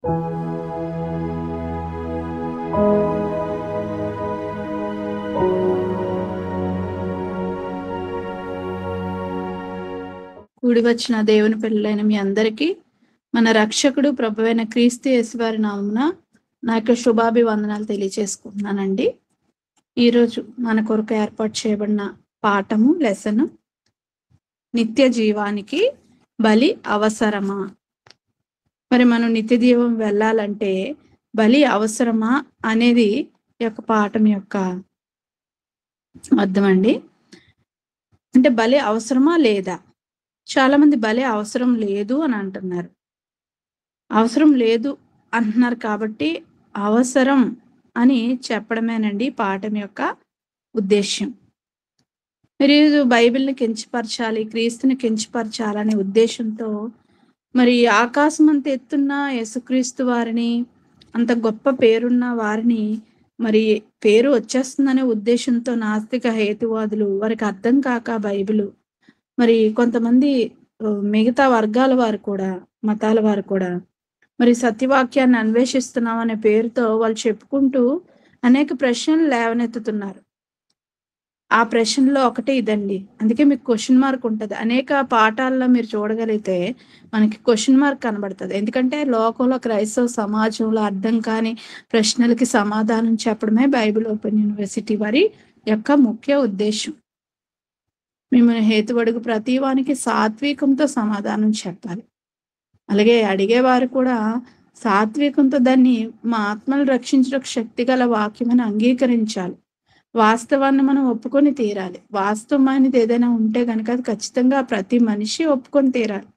కూడి వచ్చిన దేవుని పిల్లలైన మీ అందరికీ మన రక్షకుడు ప్రభువైన క్రీస్తు యేసువారి నామమున నా యొక్క శుభాభివందనాలు తెలియజేసుకుంటున్నానండి. ఈరోజు మన కొరకు ఏర్పాటు చేయబడిన పాఠము లెసన్ నిత్య జీవానికి బలి అవసరమా. మరి మనం నిత్య జీవం వెళ్ళాలంటే బలి అవసరమా అనేది యొక్క పాఠం యొక్క అర్థం అండి. అంటే బలి అవసరమా లేదా? చాలా మంది బలి అవసరం లేదు అని అంటున్నారు. అవసరం లేదు అంటున్నారు కాబట్టి అవసరం అని చెప్పడమేనండి పాఠం యొక్క ఉద్దేశ్యం. మరి బైబిల్ని కించపరచాలి, క్రీస్తుని కించపరచాలనే ఉద్దేశంతో మరి ఆకాశం అంత ఎత్తున్న యేసుక్రీస్తు వారిని, అంత గొప్ప పేరున్న వారిని మరి పేరు వచ్చేస్తుందనే ఉద్దేశంతో నాస్తిక హేతువాదులు వారికి అర్థం కాక బైబిలు మరి కొంతమంది మిగతా వర్గాల వారు కూడా, మతాల వారు కూడా మరి సత్యవాక్యాన్ని అన్వేషిస్తున్నాం అనే పేరుతో వాళ్ళు చెప్పుకుంటూ అనేక ప్రశ్నలు లేవనెత్తుతున్నారు. ఆ ప్రశ్నలో ఒకటే ఇదండి. అందుకే మీకు క్వశ్చన్ మార్క్ ఉంటుంది. అనేక పాఠాల్లో మీరు చూడగలిగితే మనకి క్వశ్చన్ మార్క్ కనబడుతుంది. ఎందుకంటే లోకంలో క్రైస్తవ సమాజంలో అర్థం కాని ప్రశ్నలకి సమాధానం చెప్పడమే బైబిల్ ఓపెన్ యూనివర్సిటీ వారి యొక్క ముఖ్య ఉద్దేశం. మిమ్మల్ని హేతువడుగు ప్రతి వానికి సాత్వికంతో సమాధానం చెప్పాలి. అలాగే అడిగేవారు కూడా సాత్వికంతో దాన్ని మా ఆత్మను రక్షించడానికి శక్తి గల వాక్యమని అంగీకరించాలి. వాస్తవాన్ని మనం ఒప్పుకొని తీరాలి. వాస్తవమైనది ఏదైనా ఉంటే కనుక అది ఖచ్చితంగా ప్రతి మనిషి ఒప్పుకొని తీరాలి.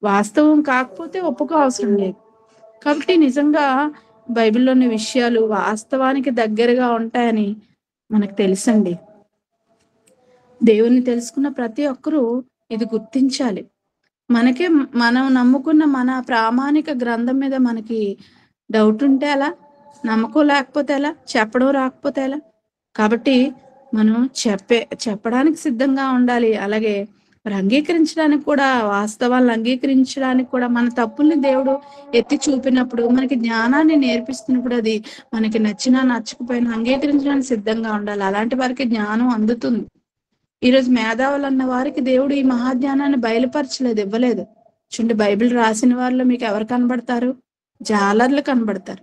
వాస్తవం కాకపోతే ఒప్పుకో అవసరం లేదు. కాబట్టి నిజంగా బైబిల్లోని విషయాలు వాస్తవానికి దగ్గరగా ఉంటాయని మనకు తెలుసండి. దేవుని తెలుసుకున్న ప్రతి ఒక్కరూ ఇది గుర్తించాలి. మనకే మనం నమ్ముకున్న మన ప్రామాణిక గ్రంథం మీద మనకి డౌట్ ఉంటే ఎలా, నమ్మకం లేకపోతే ఎలా, చెప్పడం రాకపోతే ఎలా? కాబట్టి మనం చెప్పడానికి సిద్ధంగా ఉండాలి. అలాగే మరి అంగీకరించడానికి కూడా, వాస్తవాలను అంగీకరించడానికి కూడా, మన తప్పుల్ని దేవుడు ఎత్తి చూపినప్పుడు, మనకి జ్ఞానాన్ని నేర్పిస్తున్నప్పుడు అది మనకి నచ్చినా నచ్చకపోయినా అంగీకరించడానికి సిద్ధంగా ఉండాలి. అలాంటి వారికి జ్ఞానం అందుతుంది. ఈరోజు మేధావులు అన్న వారికి దేవుడు ఈ మహాజ్ఞానాన్ని బయలుపరచలేదు, ఇవ్వలేదు. చూడండి, బైబిల్ రాసిన వారిలో మీకు ఎవరు కనబడతారు? జాలర్లు కనబడతారు.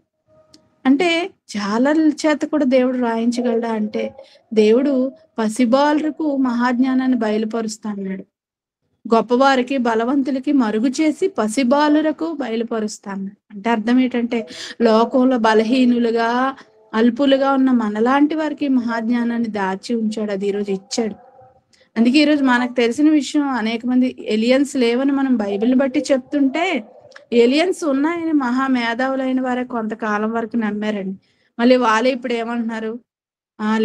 అంటే జాలర్ల చేత కూడా దేవుడు రాయించగలడా అంటే, దేవుడు పసిబాలులకు మహాజ్ఞానాన్ని బయలుపరుస్తా అన్నాడు. గొప్పవారికి బలవంతులకి మరుగు చేసి పసిబాలులకు బయలుపరుస్తాను. అంటే అర్థం ఏంటంటే, లోకంలో బలహీనులుగా అల్పులుగా ఉన్న మనలాంటి వారికి మహాజ్ఞానాన్ని దాచి ఉంచాడు. అది ఈరోజు ఇచ్చాడు. అందుకే ఈరోజు మనకు తెలిసిన విషయం, అనేక మంది ఎలియన్స్ లేవని మనం బైబిల్ని బట్టి చెప్తుంటే, ఎలియన్స్ ఉన్నాయని మహా మేధావులైన వారే కొంతకాలం వరకు నమ్మారండి. మళ్ళీ వాళ్ళే ఇప్పుడు ఏమంటున్నారు?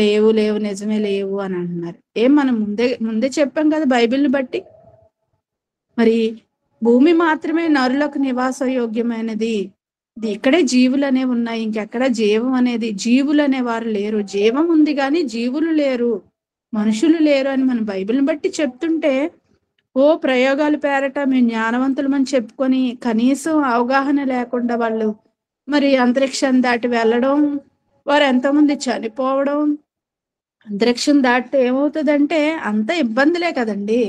లేవు లేవు, నిజమే లేవు అని అంటున్నారు. మనం ముందే చెప్పాం కదా బైబిల్ని బట్టి. మరి భూమి మాత్రమే నరులకు నివాస యోగ్యమైనది. ఇక్కడే జీవులు అనేవి ఉన్నాయి, ఇంకెక్కడ జీవం అనేది, జీవులు అనేవారు లేరు. జీవం ఉంది కానీ జీవులు లేరు, మనుషులు లేరు అని మనం బైబిల్ని బట్టి చెప్తుంటే, ప్రయోగాల పేరట మేము జ్ఞానవంతులమని చెప్పుకొని కనీసం అవగాహన లేకుండా వాళ్ళు మరి అంతరిక్షం దాటి వెళ్ళడం, వారు ఎంతోమంది చనిపోవడం. అంతరిక్షం దాటితే ఏమవుతుందంటే అంత ఇబ్బందులే కదండి.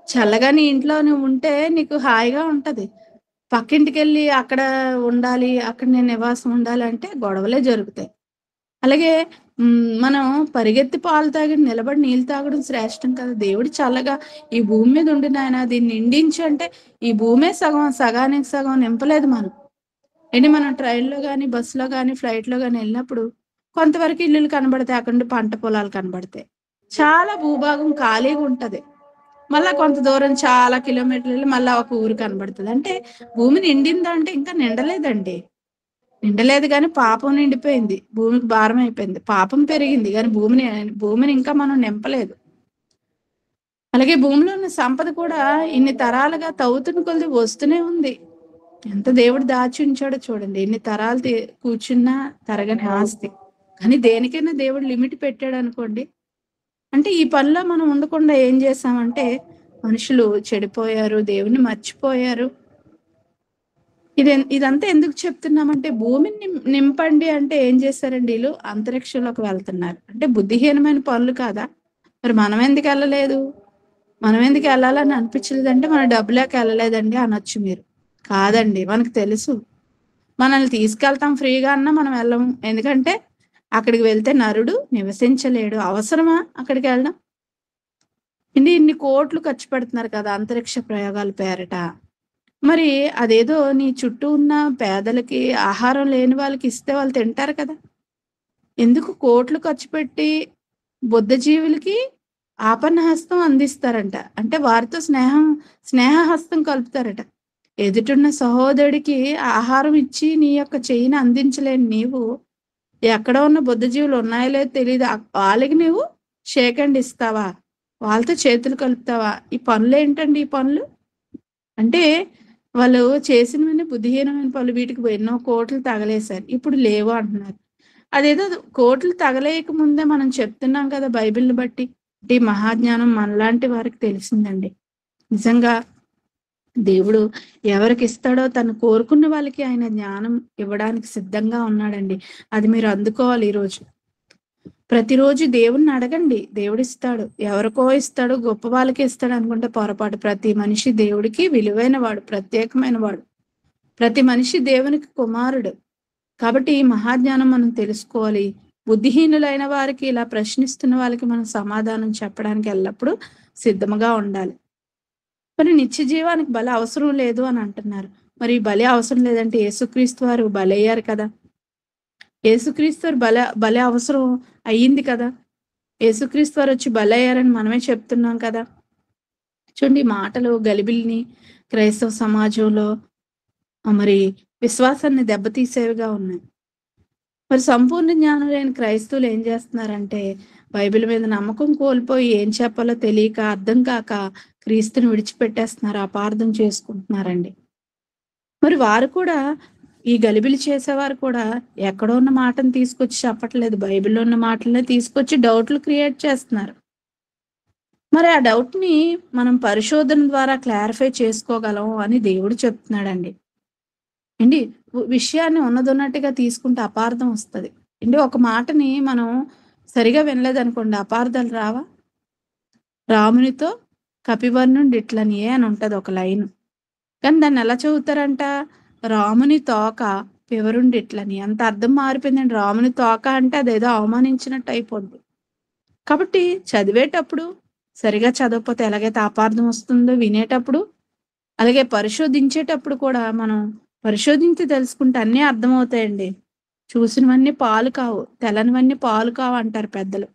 చల్లగా నీ ఇంట్లో నువ్వు ఉంటే నీకు హాయిగా ఉంటది. పక్కింటికి వెళ్ళి అక్కడ ఉండాలి, అక్కడ నేను నివాసం ఉండాలంటే గొడవలే జరుగుతాయి. అలాగే మనం పరిగెత్తి పాలు తాగి నిలబడి నీళ్ళు తాగడం శ్రేష్టం కదా. దేవుడు చల్లగా ఈ భూమి మీద ఉండి నాయన దీన్ని నిండించి అంటే, ఈ భూమే సగానికి సగం నింపలేదు మనం. మనం ట్రైన్లో కానీ, బస్సులో కానీ, ఫ్లైట్లో కానీ వెళ్ళినప్పుడు కొంతవరకు ఇల్లులు కనబడతాయి, అక్కడ నుండి పంట పొలాలు కనబడతాయి. చాలా భూభాగం ఖాళీగా ఉంటది. మళ్ళా కొంత దూరం చాలా కిలోమీటర్లు మళ్ళా ఒక ఊరు కనబడుతుంది. అంటే భూమి నిండిందంటే ఇంకా నిండలేదండి. నిండలేదు కానీ పాపం నిండిపోయింది, భూమికి భారం అయిపోయింది. పాపం పెరిగింది కానీ భూమిని ఇంకా మనం నింపలేదు. అలాగే భూమిలో ఉన్న సంపద కూడా ఇన్ని తరాలుగా తవ్వుతున్న కొద్ది వస్తూనే ఉంది. ఎంత దేవుడు దాచి ఉంచాడో చూడండి. ఎన్ని తరాలు కూర్చున్నా తరగని ఆస్తి. కానీ దేనికైనా దేవుడు లిమిట్ పెట్టాడు అనుకోండి. అంటే ఈ పనిలో మనం ఉండకుండా ఏం చేసామంటే, మనుషులు చెడిపోయారు, దేవుని మర్చిపోయారు. ఇదంతా ఎందుకు చెప్తున్నామంటే భూమిని నింపండి అంటే ఏం చేశారండి వీళ్ళు? అంతరిక్షంలోకి వెళ్తున్నారు. అంటే బుద్ధిహీనమైన పనులు కాదా? మరి మనం ఎందుకు వెళ్ళలేదు? మనం ఎందుకు వెళ్ళాలని అనిపించలేదంటే మన డబ్బులేక వెళ్ళలేదండి అనొచ్చు మీరు. కాదండి, మనకు తెలుసు. మనల్ని తీసుకెళ్తాం ఫ్రీగా అన్నా మనం వెళ్ళము. ఎందుకంటే అక్కడికి వెళ్తే నరుడు నివసించలేడు. అవసరమా అక్కడికి వెళ్ళడం? ఇన్ని కోట్లు ఖర్చు పెడుతున్నారు కదా అంతరిక్ష ప్రయోగాల పేరిట. మరి అదేదో నీ చుట్టూ ఉన్న పేదలకి, ఆహారం లేని వాళ్ళకి ఇస్తే వాళ్ళు తింటారు కదా! ఎందుకు కోట్లు ఖర్చు పెట్టి బుద్ధజీవులకి ఆపన్నహస్తం అందిస్తారంట. అంటే వారితో స్నేహహస్తం కలుపుతారట. ఎదుటున్న సహోదరుడికి ఆహారం ఇచ్చి నీ యొక్క చెయ్యిని అందించలేని నీవు, ఎక్కడ ఉన్న బుద్ధజీవులు ఉన్నాయో లేదో తెలీదు. వాళ్ళకి నువ్వు షేక్ హ్యాండ్ ఇస్తావా? వాళ్ళతో చేతులు కలుపుతావా? ఈ పనులేంటండి ఈ పనులు? అంటే వాళ్ళు చేసినవన్నీ బుద్ధిహీనమైన పనులు. వీటికి ఎన్నో కోట్లు తగలేశారు. ఇప్పుడు లేవు అంటున్నారు. అదేదో కోట్లు తగలేయక ముందే మనం చెప్తున్నాం కదా బైబిల్‌ని బట్టి. ఈ మహాజ్ఞానం మనలాంటి వారికి తెలిసిందండి. నిజంగా దేవుడు ఎవరికిస్తాడో తను కోరుకున్న వాళ్ళకి ఆయన జ్ఞానం ఇవ్వడానికి సిద్ధంగా ఉన్నాడండి. అది మీరు అందుకోవాలి ఈరోజు. ప్రతిరోజు దేవుణ్ణి అడగండి. దేవుడిస్తాడు. ఎవరికో ఇస్తాడు, గొప్ప వాళ్ళకే ఇస్తాడు అనుకుంటే పొరపాటు. ప్రతి మనిషి దేవుడికి విలువైన వాడు, ప్రత్యేకమైన వాడు. ప్రతి మనిషి దేవునికి కుమారుడు. కాబట్టి ఈ మహాజ్ఞానం మనం తెలుసుకోవాలి. బుద్ధిహీనులైన వారికి, ఇలా ప్రశ్నిస్తున్న వాళ్ళకి మనం సమాధానం చెప్పడానికి ఎల్లప్పుడూ సిద్ధముగా ఉండాలి. మరి నిత్య జీవానికి బలి అవసరం లేదు అని అంటున్నారు. మరి బలి అవసరం లేదంటే యేసుక్రీస్తు వారు బలయ్యారు కదా! యేసుక్రీస్తు వారు బలి అవసరం అయ్యింది కదా! యేసుక్రీస్తు వారు వచ్చి బలయ్యారని మనమే చెప్తున్నాం కదా! చూడండి, ఈ మాటలు గలిబిలిని క్రైస్తవ సమాజంలో మరి విశ్వాసాన్ని దెబ్బతీసేవిగా ఉన్నాయి. మరి సంపూర్ణ జ్ఞానం లేని క్రైస్తవులు ఏం చేస్తున్నారంటే బైబిల్ మీద నమ్మకం కోల్పోయి ఏం చెప్పాలో తెలియక, అర్థం కాక క్రీస్తుని విడిచిపెట్టేస్తున్నారు, అపార్థం చేసుకుంటున్నారండి. మరి వారు కూడా, ఈ గలిబిలి చేసేవారు కూడా ఎక్కడో ఉన్న మాటను తీసుకొచ్చి చెప్పట్లేదు. బైబిల్లో ఉన్న మాటలనే తీసుకొచ్చి డౌట్లు క్రియేట్ చేస్తున్నారు. మరి ఆ డౌట్‌ని మనం పరిశోధన ద్వారా క్లారిఫై చేసుకోగలం అని దేవుడు చెప్తున్నాడండి. ఏండి, విషయాన్ని ఉన్నదున్నట్టుగా తీసుకుంటే అపార్థం వస్తది. ఒక మాటని మనం సరిగా వినలేదనుకోండి, అపార్థాలు రావా? రామునితో కపివర్ణుండిట్లనియే అని ఉంటది ఒక లైను. కానీ దాన్ని ఎలా చదువుతారంట? రాముని తోక పివరుండిట్లని. అంత అర్థం మారిపోయిందండి. రాముని తోక అంటే అదేదో అవమానించినట్టు అయిపోద్ది. కాబట్టి చదివేటప్పుడు సరిగా చదవకపోతే ఎలాగైతే అపార్థం వస్తుందో వినేటప్పుడు, అలాగే పరిశోధించేటప్పుడు కూడా మనం పరిశోధించి తెలుసుకుంటే అన్నీ అర్థమవుతాయండి. చూసినవన్నీ పాలు కావు, తెలనివన్నీ పాలు కావు అంటారు పెద్దలు.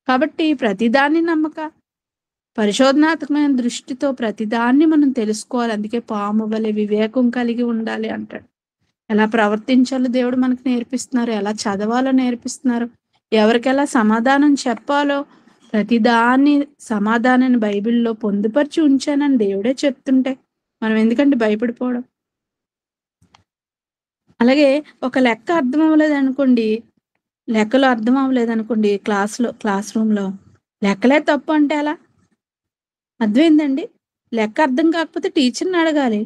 కాబట్టి ప్రతిదాన్ని నమ్మక, పరిశోధనాత్మకమైన దృష్టితో ప్రతిదాన్ని మనం తెలుసుకోవాలి. అందుకే పాము వలె వివేకం కలిగి ఉండాలి అంటాడు. ఎలా ప్రవర్తించాలో దేవుడు మనకు నేర్పిస్తున్నారు. ఎలా చదవాలో నేర్పిస్తున్నారు. ఎవరికెలా సమాధానం చెప్పాలో ప్రతిదాన్ని సమాధానాన్ని బైబిల్‌లో పొందుపరిచి ఉంచానని దేవుడే చెప్తుంటే మనం ఎందుకండి భయపడిపోవడం? అలాగే ఒక లెక్క అర్థం అవ్వలేదనుకోండి, లెక్కలు అర్థం అవ్వలేదనుకోండి క్లాస్ రూమ్‌లో లెక్కలే తప్పు అంటే ఎలా? అర్థమైందండి? లెక్క అర్థం కాకపోతే టీచర్‌ని అడగాలి.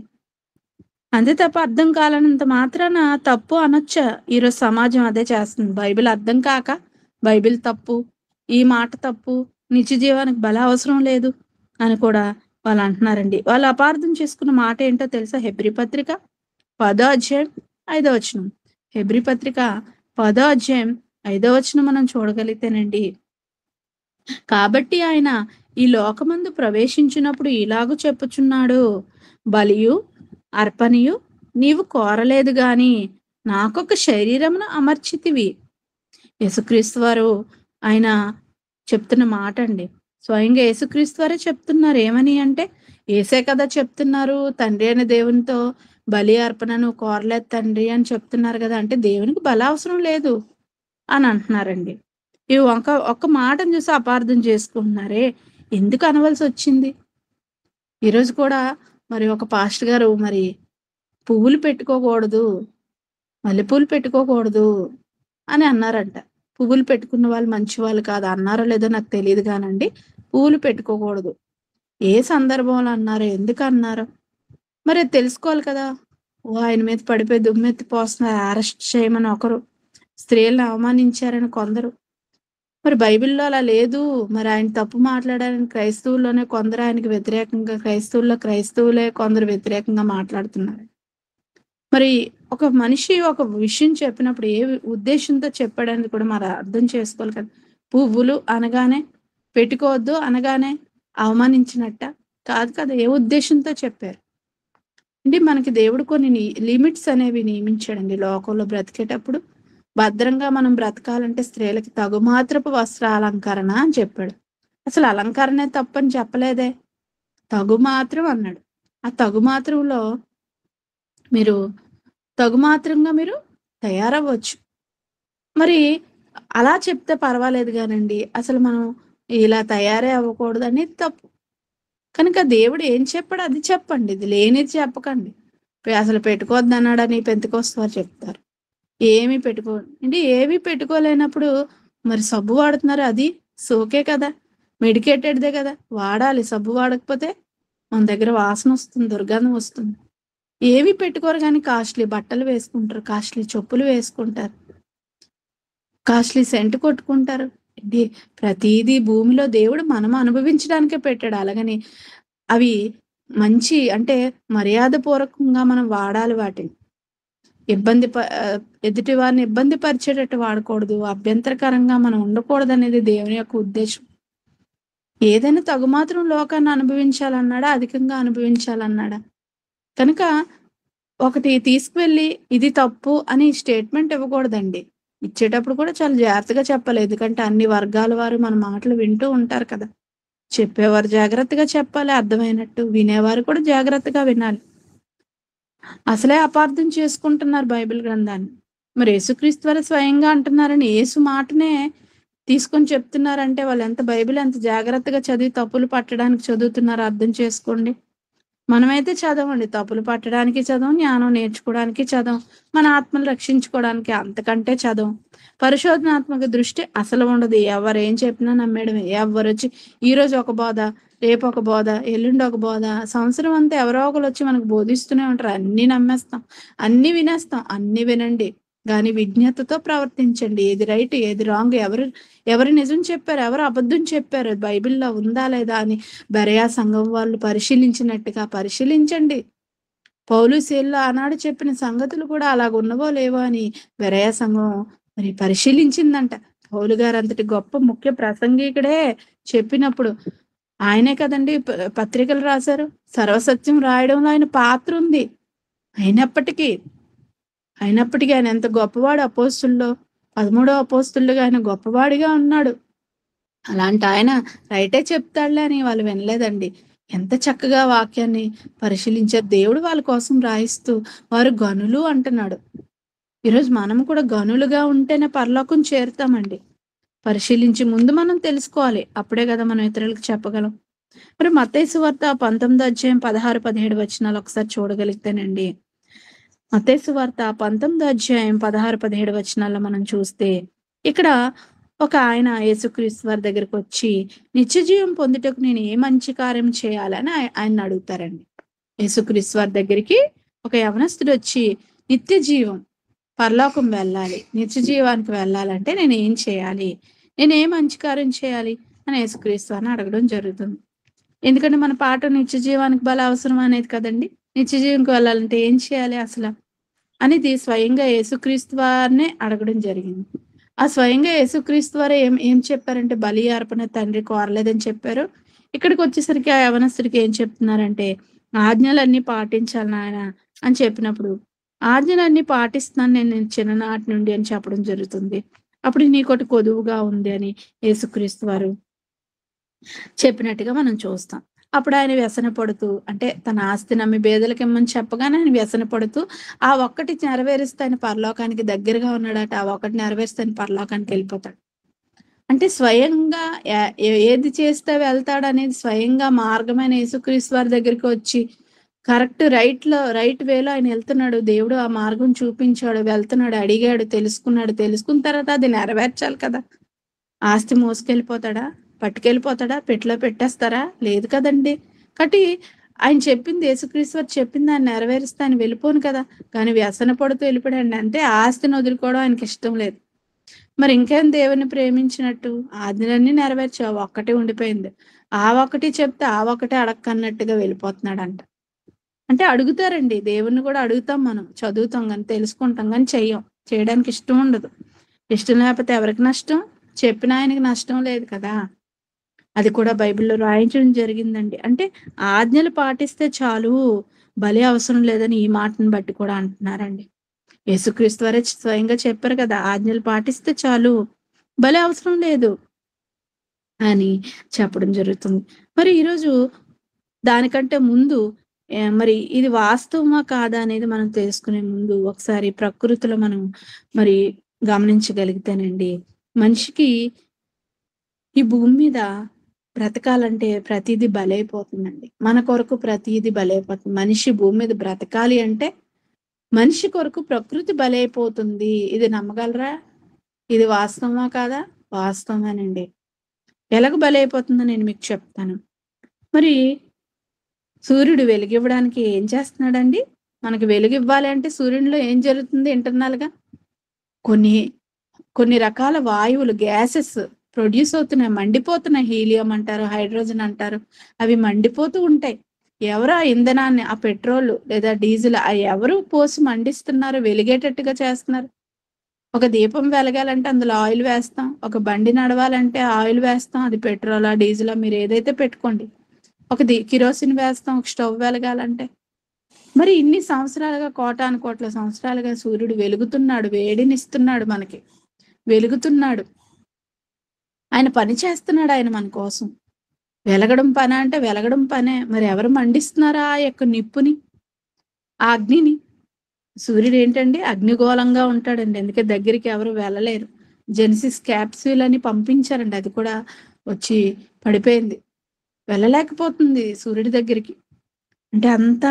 అంతే తప్ప అర్థం కాలనంత మాత్రాన తప్పు అనొచ్చా? ఈరోజు సమాజం అదే చేస్తుంది. బైబిల్ అర్థం కాక బైబిల్ తప్పు, ఈ మాట తప్పు, నిత్య జీవానికి బలి అవసరం లేదు అని కూడా వాళ్ళు అంటున్నారండి. వాళ్ళు అపార్థం చేసుకున్న మాట ఏంటో తెలుసా? హెబ్రీ పత్రిక 10వ అధ్యాయం 5వ వచనం. హెబ్రీ పత్రిక 10వ అధ్యాయం 5వ వచనం మనం చూడగలిగితేనండి, కాబట్టి ఆయన ఈ లోకమందు ప్రవేశించినప్పుడు ఇలాగు చెప్పుచున్నాడు, బలియు అర్పణయు నీవు కోరలేదు గాని నాకొక శరీరమును అమర్చితివి. యేసుక్రీస్తు వారు ఆయన చెప్తున్న మాట అండి. స్వయంగా యేసుక్రీస్తు వారే చెప్తున్నారు. ఏమని అంటే, యేసే కదా చెప్తున్నారు, తండ్రి అయిన దేవునితో బలి అర్పణ నువ్వు కోరలేదు తండ్రి అని చెప్తున్నారు కదా! అంటే దేవునికి బలి అవసరం లేదు అని అంటున్నారండి. ఈ ఒక్క మాటను చూసి అపార్థం చేసుకుంటున్నారే, ఎందుకు అనవలసి వచ్చింది? ఈరోజు కూడా మరి ఒక పాస్టర్ గారు మరి పువ్వులు పెట్టుకోకూడదు, మల్లెపూలు పెట్టుకోకూడదు అని అన్నారంట. పువ్వులు పెట్టుకున్న వాళ్ళు మంచివాళ్ళు కాదు. అన్నారో లేదో నాకు తెలీదు గానండి. పువ్వులు పెట్టుకోకూడదు. ఏ సందర్భంలో అన్నారో, ఎందుకు అన్నారో మరి అది తెలుసుకోవాలి కదా! ఆయన మీద పడిపోయి దుమ్మెత్తి పోస్తున్నారు, అరెస్ట్ చేయమని ఒకరు, స్త్రీలను అవమానించారని కొందరు. మరి బైబిల్‌లో అలా లేదు. మరి ఆయన తప్పు మాట్లాడారని క్రైస్తవుల్లోనే కొందరు ఆయనకి వ్యతిరేకంగా, క్రైస్తవులే కొందరు వ్యతిరేకంగా మాట్లాడుతున్నారు. మరి ఒక మనిషి ఒక విషయం చెప్పినప్పుడు ఏ ఉద్దేశంతో చెప్పాడని కూడా మరి అర్థం చేసుకోవాలి కదా! పువ్వులు అనగానే, పెట్టుకోవద్దు అనగానే అవమానించినట్టా? కాదు కదా! ఏ ఉద్దేశంతో చెప్పారు? అంటే మనకి దేవుడు కొన్ని లిమిట్స్ అనేవి నియమించాడండి లోకంలో బ్రతికేటప్పుడు. భద్రంగా మనం బ్రతకాలంటే స్త్రీలకి తగుమాత్రపు వస్త్రాలంకరణ అని చెప్పాడు. అసలు అలంకరణే తప్పని చెప్పలేదే. తగుమాత్రం అన్నాడు. ఆ తగుమాత్రంలో మీరు తగుమాత్రంగా మీరు తయారవ్వచ్చు. మరి అలా చెప్తే పర్వాలేదు గానండి, అసలు మనం ఇలా తయారే అవ్వకూడదనేది తప్పు. కనుక దేవుడు ఏం చెప్పాడో అది చెప్పండి. ఇది లేనిది చెప్పకండి. అసలు పెట్టుకోవద్దన్నాడని పెంతెకొస్తు వారు చెప్తారు. ఏమి పెట్టుకో అంటే ఏమి పెట్టుకోలేనప్పుడు మరి సబ్బు వాడుతున్నారు, అది సోకే కదా! మెడికేటెడ్‌దే కదా! వాడాలి. సబ్బు వాడకపోతే మన దగ్గర వాసనొస్తుంది, దుర్గంధం వస్తుంది. ఏవి పెట్టుకోరు గానీ కాస్ట్‌లీ బట్టలు వేసుకుంటారు, కాస్ట్‌లీ చెప్పులు వేసుకుంటారు, కాస్ట్‌లీ సెంట్ కొట్టుకుంటారు. ఇది ప్రతీదీ భూమిలో దేవుడు మనం అనుభవించడానికే పెట్టాడు. అలాగని అవి మంచి అంటే మర్యాదపూర్వకంగా మనం వాడాలి వాటిని. ఇబ్బంది ప ఎదుటి వారిని ఇబ్బంది పరిచేటట్టు వాడకూడదు. అభ్యంతరకరంగా మనం ఉండకూడదనేది దేవుని యొక్క ఉద్దేశం. ఏదైనా తగుమాత్రం లోకాన్ని అనుభవించాలన్నాడా? అధికంగా అనుభవించాలన్నాడా? కనుక ఒకటి తీసుకువెళ్ళి ఇది తప్పు అని స్టేట్మెంట్ ఇవ్వకూడదండి. ఇచ్చేటప్పుడు కూడా చాలా జాగ్రత్తగా చెప్పాలి. ఎందుకంటే అన్ని వర్గాల వారు మన మాటలు వింటూ ఉంటారు కదా! చెప్పేవారు జాగ్రత్తగా చెప్పాలి అర్థమైనట్టు. వినేవారు కూడా జాగ్రత్తగా వినాలి. అసలే అపార్థం చేసుకుంటున్నారు బైబిల్ గ్రంథాన్ని. మరి యేసుక్రీస్తు వారు స్వయంగా అంటున్నారని యేసు మాటనే తీసుకొని చెప్తున్నారంటే వాళ్ళెంత బైబిల్ ఎంత జాగ్రత్తగా చదివి తప్పులు పట్టడానికి చదువుతున్నారో అర్థం చేసుకోండి. మనమైతే చదవండి. తప్పులు పట్టడానికి చదవం, జ్ఞానం నేర్చుకోవడానికి చదవం, మన ఆత్మను రక్షించుకోవడానికి అంతకంటే చదవం. పరిశోధనాత్మక దృష్టి అసలు ఉండదు. ఎవరేం చెప్పినా నమ్మేయడమే. ఎవ్వరొచ్చి ఈరోజు ఒక బోధ, రేపు ఒక బోధ, ఎల్లుండి ఒక బోధ, సంవత్సరం అంతా ఎవరో ఒకళ్ళొచ్చి మనకు బోధిస్తూనే ఉంటారు. అన్నీ నమ్మేస్తాం. అన్నీ వినేస్తాం. అన్నీ వినండి. గానీ విజ్ఞతతో ప్రవర్తించండి. ఏది రైట్, ఏది రాంగ్, ఎవరు నిజం చెప్పారు, ఎవరు అబద్ధం చెప్పారు, బైబిల్‌లో ఉందా లేదా అని బెరయా సంఘం వాళ్ళు పరిశీలించినట్టుగా పరిశీలించండి. పౌలు, సీల ఆనాడు చెప్పిన సంగతులు కూడా అలాగున్నవో లేవో అని బెరయా సంఘం మరి పరిశీలించిందంట. పౌలు గారంతటి గొప్ప ముఖ్య ప్రసంగికుడే చెప్పినప్పుడు ఆయనే కదండీ పత్రికలు రాశారు. సర్వసత్యం రాయడంలో ఆయన పాత్ర ఉంది. అయినప్పటికీ ఆయన ఎంత గొప్పవాడు అపోస్తుల్లో 13వ అపోస్తులుగా ఆయన గొప్పవాడిగా ఉన్నాడు. అలాంటి ఆయన రైటే చెప్తాడులే అని వాళ్ళు వినలేదండి. ఎంత చక్కగా వాక్యాన్ని పరిశీలించారు. దేవుడు వాళ్ళ కోసం రాయిస్తూ వారు గనులు అంటున్నాడు. ఈరోజు మనం కూడా గనులుగా ఉంటేనే పరలోకం చేరుతామండి. పరిశీలించి ముందు మనం తెలుసుకోవాలి. అప్పుడే కదా మనం ఇతరులకు చెప్పగలం. మరి మత్తయి సువార్త 19 అధ్యాయం 16, 17 వచనాలు ఒకసారి చూడగలిగితేనండి. మత్తయి సువార్త 19 అధ్యాయం 16, 17 వచనాల్లో మనం చూస్తే ఇక్కడ ఒక ఆయన యేసుక్రీస్తు వారి దగ్గరకొచ్చి నిత్యజీవం పొందుటకు నేను ఏ మంచి కార్యం చేయాలని ఆయన్ని అడుగుతారండి. యేసుక్రీస్తు వారి దగ్గరికి ఒక యవనస్తుడొచ్చి నిత్య జీవం, పరలోకం వెళ్ళాలి, నిత్య జీవానికి వెళ్ళాలంటే నేను ఏం చేయాలి? నేను ఏ మంచి కార్యం చేయాలి? అని యేసుక్రీస్తు వారిని అడగడం జరుగుతుంది. ఎందుకంటే మన పాట నిత్య జీవానికి బల అవసరం అనేది కదండీ! నిత్య జీవంకి వెళ్ళాలంటే ఏం చేయాలి అసల? అనేది స్వయంగా యేసుక్రీస్తు వారినే అడగడం జరిగింది. ఆ స్వయంగా యేసుక్రీస్తు వారే ఏం ఏం చెప్పారంటే బలి అర్పణ తండ్రి కోరలేదని చెప్పారు. ఇక్కడికొచ్చేసరికి ఆ యవనస్తుడికి ఏం చెప్తున్నారంటే, ఆజ్ఞలన్నీ పాటించాలి నాయన అని చెప్పినప్పుడు, ఆజ్ఞలన్నీ పాటిస్తున్నాను నేను చిన్ననాటి నుండి అని చెప్పడం జరుగుతుంది. అప్పుడు నీకోటి కొదువుగా ఉంది అని యేసుక్రీస్తు వారు చెప్పినట్టుగా మనం చూస్తాం. అప్పుడాయన వ్యసన పడుతూ అంటే తన ఆస్తి నమ్మి బేదలకిమ్మని చెప్పగానే ఆయన వ్యసన పడుతూ, ఆ ఒక్కటి నెరవేరిస్తే ఆయన పరలోకానికి దగ్గరగా ఉన్నాడట. ఆ ఒక్కటి నెరవేరిస్తే ఆయన పరలోకానికెళ్ళిపోతాడు. అంటే స్వయంగా ఏది చేస్తే వెళ్తాడనేది స్వయంగా మార్గమైన యేసుక్రీస్తు వారి దగ్గరికి వచ్చి కరెక్ట్ రైట్ వేలో ఆయన ఎళ్తున్నాడు. దేవుడు ఆ మార్గం చూపించాడు. వెళ్తున్నాడు, అడిగాడు, తెలుసుకున్నాడు. తెలుసుకున్న తర్వాత అది నెరవేర్చాలి కదా! ఆస్తి మోసుకెళ్ళిపోతాడా? పట్టుకెళ్ళిపోతాడా? పెట్టెలో పెట్టేస్తారా? లేదు కదండీ! కాబట్టి ఆయన చెప్పింది యేసుక్రీస్తు వారు చెప్పింది ఆయన నెరవేరుస్తే ఆయన వెళ్ళిపోను కదా! కానీ వ్యసన పడుతూ వెళ్ళిపోయాడండి. అంటే ఆస్తిని వదులుకోవడం ఆయనకిష్టం లేదు. మరి ఇంకేం దేవుడిని ప్రేమించినట్టు? ఆజ్ఞలన్నీ నెరవేర్చావు. ఒక్కటే ఉండిపోయింది. ఆ ఒక్కటి చెప్తే ఆ ఒక్కటే అడక్కన్నట్టుగా వెళ్ళిపోతున్నాడంట. అంటే అడుగుతారండి. దేవుడిని కూడా అడుగుతాం మనం. చదువుతాం గాని, తెలుసుకుంటాం గాని చెయ్యం. చేయడానికి ఇష్టం ఉండదు. ఇష్టం లేకపోతే ఎవరికి నష్టం? చెప్పిన ఆయనకి నష్టం లేదు కదా! అది కూడా బైబిల్‌లో రాయించడం జరిగిందండి. అంటే ఆజ్ఞలు పాటిస్తే చాలు, బలి అవసరం లేదని ఈ మాటను బట్టి కూడా అంటున్నారండి. యేసుక్రీస్తు వారే స్వయంగా చెప్పారు కదా! ఆజ్ఞలు పాటిస్తే చాలు, బలి అవసరం లేదు అని చెప్పడం జరుగుతుంది. మరి ఈరోజు దానికంటే ముందు మరి ఇది వాస్తవమా కాదా అనేది మనం తెలుసుకునే ముందు ఒకసారి ప్రకృతిలో మనం మరి గమనించగలిగితేనండి, మనిషికి ఈ భూమి మీద బ్రతకాలంటే ప్రతీదీ బలైపోతుందండి. మన కొరకు ప్రతీదీ బలైపోతుంది. మనిషి భూమి మీద బ్రతకాలి అంటే మనిషి కొరకు ప్రకృతి బలైపోతుంది. ఇది నమ్మగలరా? ఇది వాస్తవమా కాదా? వాస్తవమేనండి. ఎలాగ బలైపోతుందో నేను మీకు చెప్తాను. మరి సూర్యుడు వెలుగివ్వడానికి ఏం చేస్తున్నాడండి? మనకి వెలుగివ్వాలి అంటే సూర్యునిలో ఏం జరుగుతుంది ఇంటర్నల్‌గా? కొన్ని కొన్ని రకాల వాయువులు గ్యాసెస్ ప్రొడ్యూస్ అవుతున్నాయి. మండిపోతున్నాయి. హీలియం అంటారు, హైడ్రోజన్ అంటారు. అవి మండిపోతూ ఉంటాయి. ఎవరు ఆ ఇంధనాన్ని, ఆ పెట్రోల్ లేదా డీజిల్ ఎవరు పోసి మండిస్తున్నారు, వెలిగేటట్టుగా చేస్తున్నారు? ఒక దీపం వెలగాలంటే అందులో ఆయిల్ వేస్తాం. ఒక బండి నడవాలంటే ఆయిల్ వేస్తాం. అది పెట్రోలా, డీజిలా మీరు ఏదైతే పెట్టుకోండి. ఒక కిరోసిన్ వేస్తాం ఒక స్టవ్ వెలగాలంటే. మరి ఇన్ని సంవత్సరాలుగా కోటాను కోట్ల సంవత్సరాలుగా సూర్యుడు వెలుగుతున్నాడు. వేడినిస్తున్నాడు మనకి. వెలుగుతున్నాడు. ఆయన పని చేస్తున్నాడు ఆయన మన కోసం. వెలగడం పనా అంటే వెలగడం పనే. మరి ఎవరు మండిస్తున్నారా ఆ యొక్క నిప్పుని, ఆ అగ్నిని? సూర్యుడేంటండి అగ్నిగోళంగా ఉంటాడండి. అందుకే దగ్గరికి ఎవరు వెళ్ళలేరు. జెనెసిస్ క్యాప్సూల్ అని పంపించారండి. అది కూడా వచ్చి పడిపోయింది. వెళ్ళలేకపోతుంది సూర్యుడి దగ్గరికి. అంటే అంతా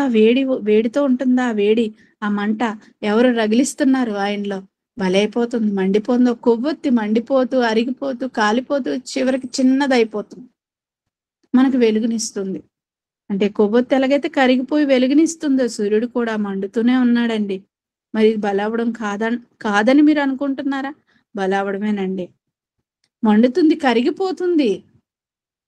వేడితో ఉంటుందా ఆ వేడి, ఆ మంట ఎవరు రగిలిస్తున్నారు ఆయనలో. బలైపోతుంది, మండిపోతుంది. ఒక కొవ్వొత్తి మండిపోతూ, అరిగిపోతూ, కాలిపోతూ చివరికి చిన్నదైపోతుంది. మనకు వెలుగునిస్తుంది. అంటే కొవ్వొత్తి ఎలాగైతే కరిగిపోయి వెలుగునిస్తుందో సూర్యుడు కూడా మండుతూనే ఉన్నాడండి. మరి ఇది బలవ్వడం కాదని మీరు అనుకుంటున్నారా? బలవ్వడమేనండి. మండుతుంది, కరిగిపోతుంది.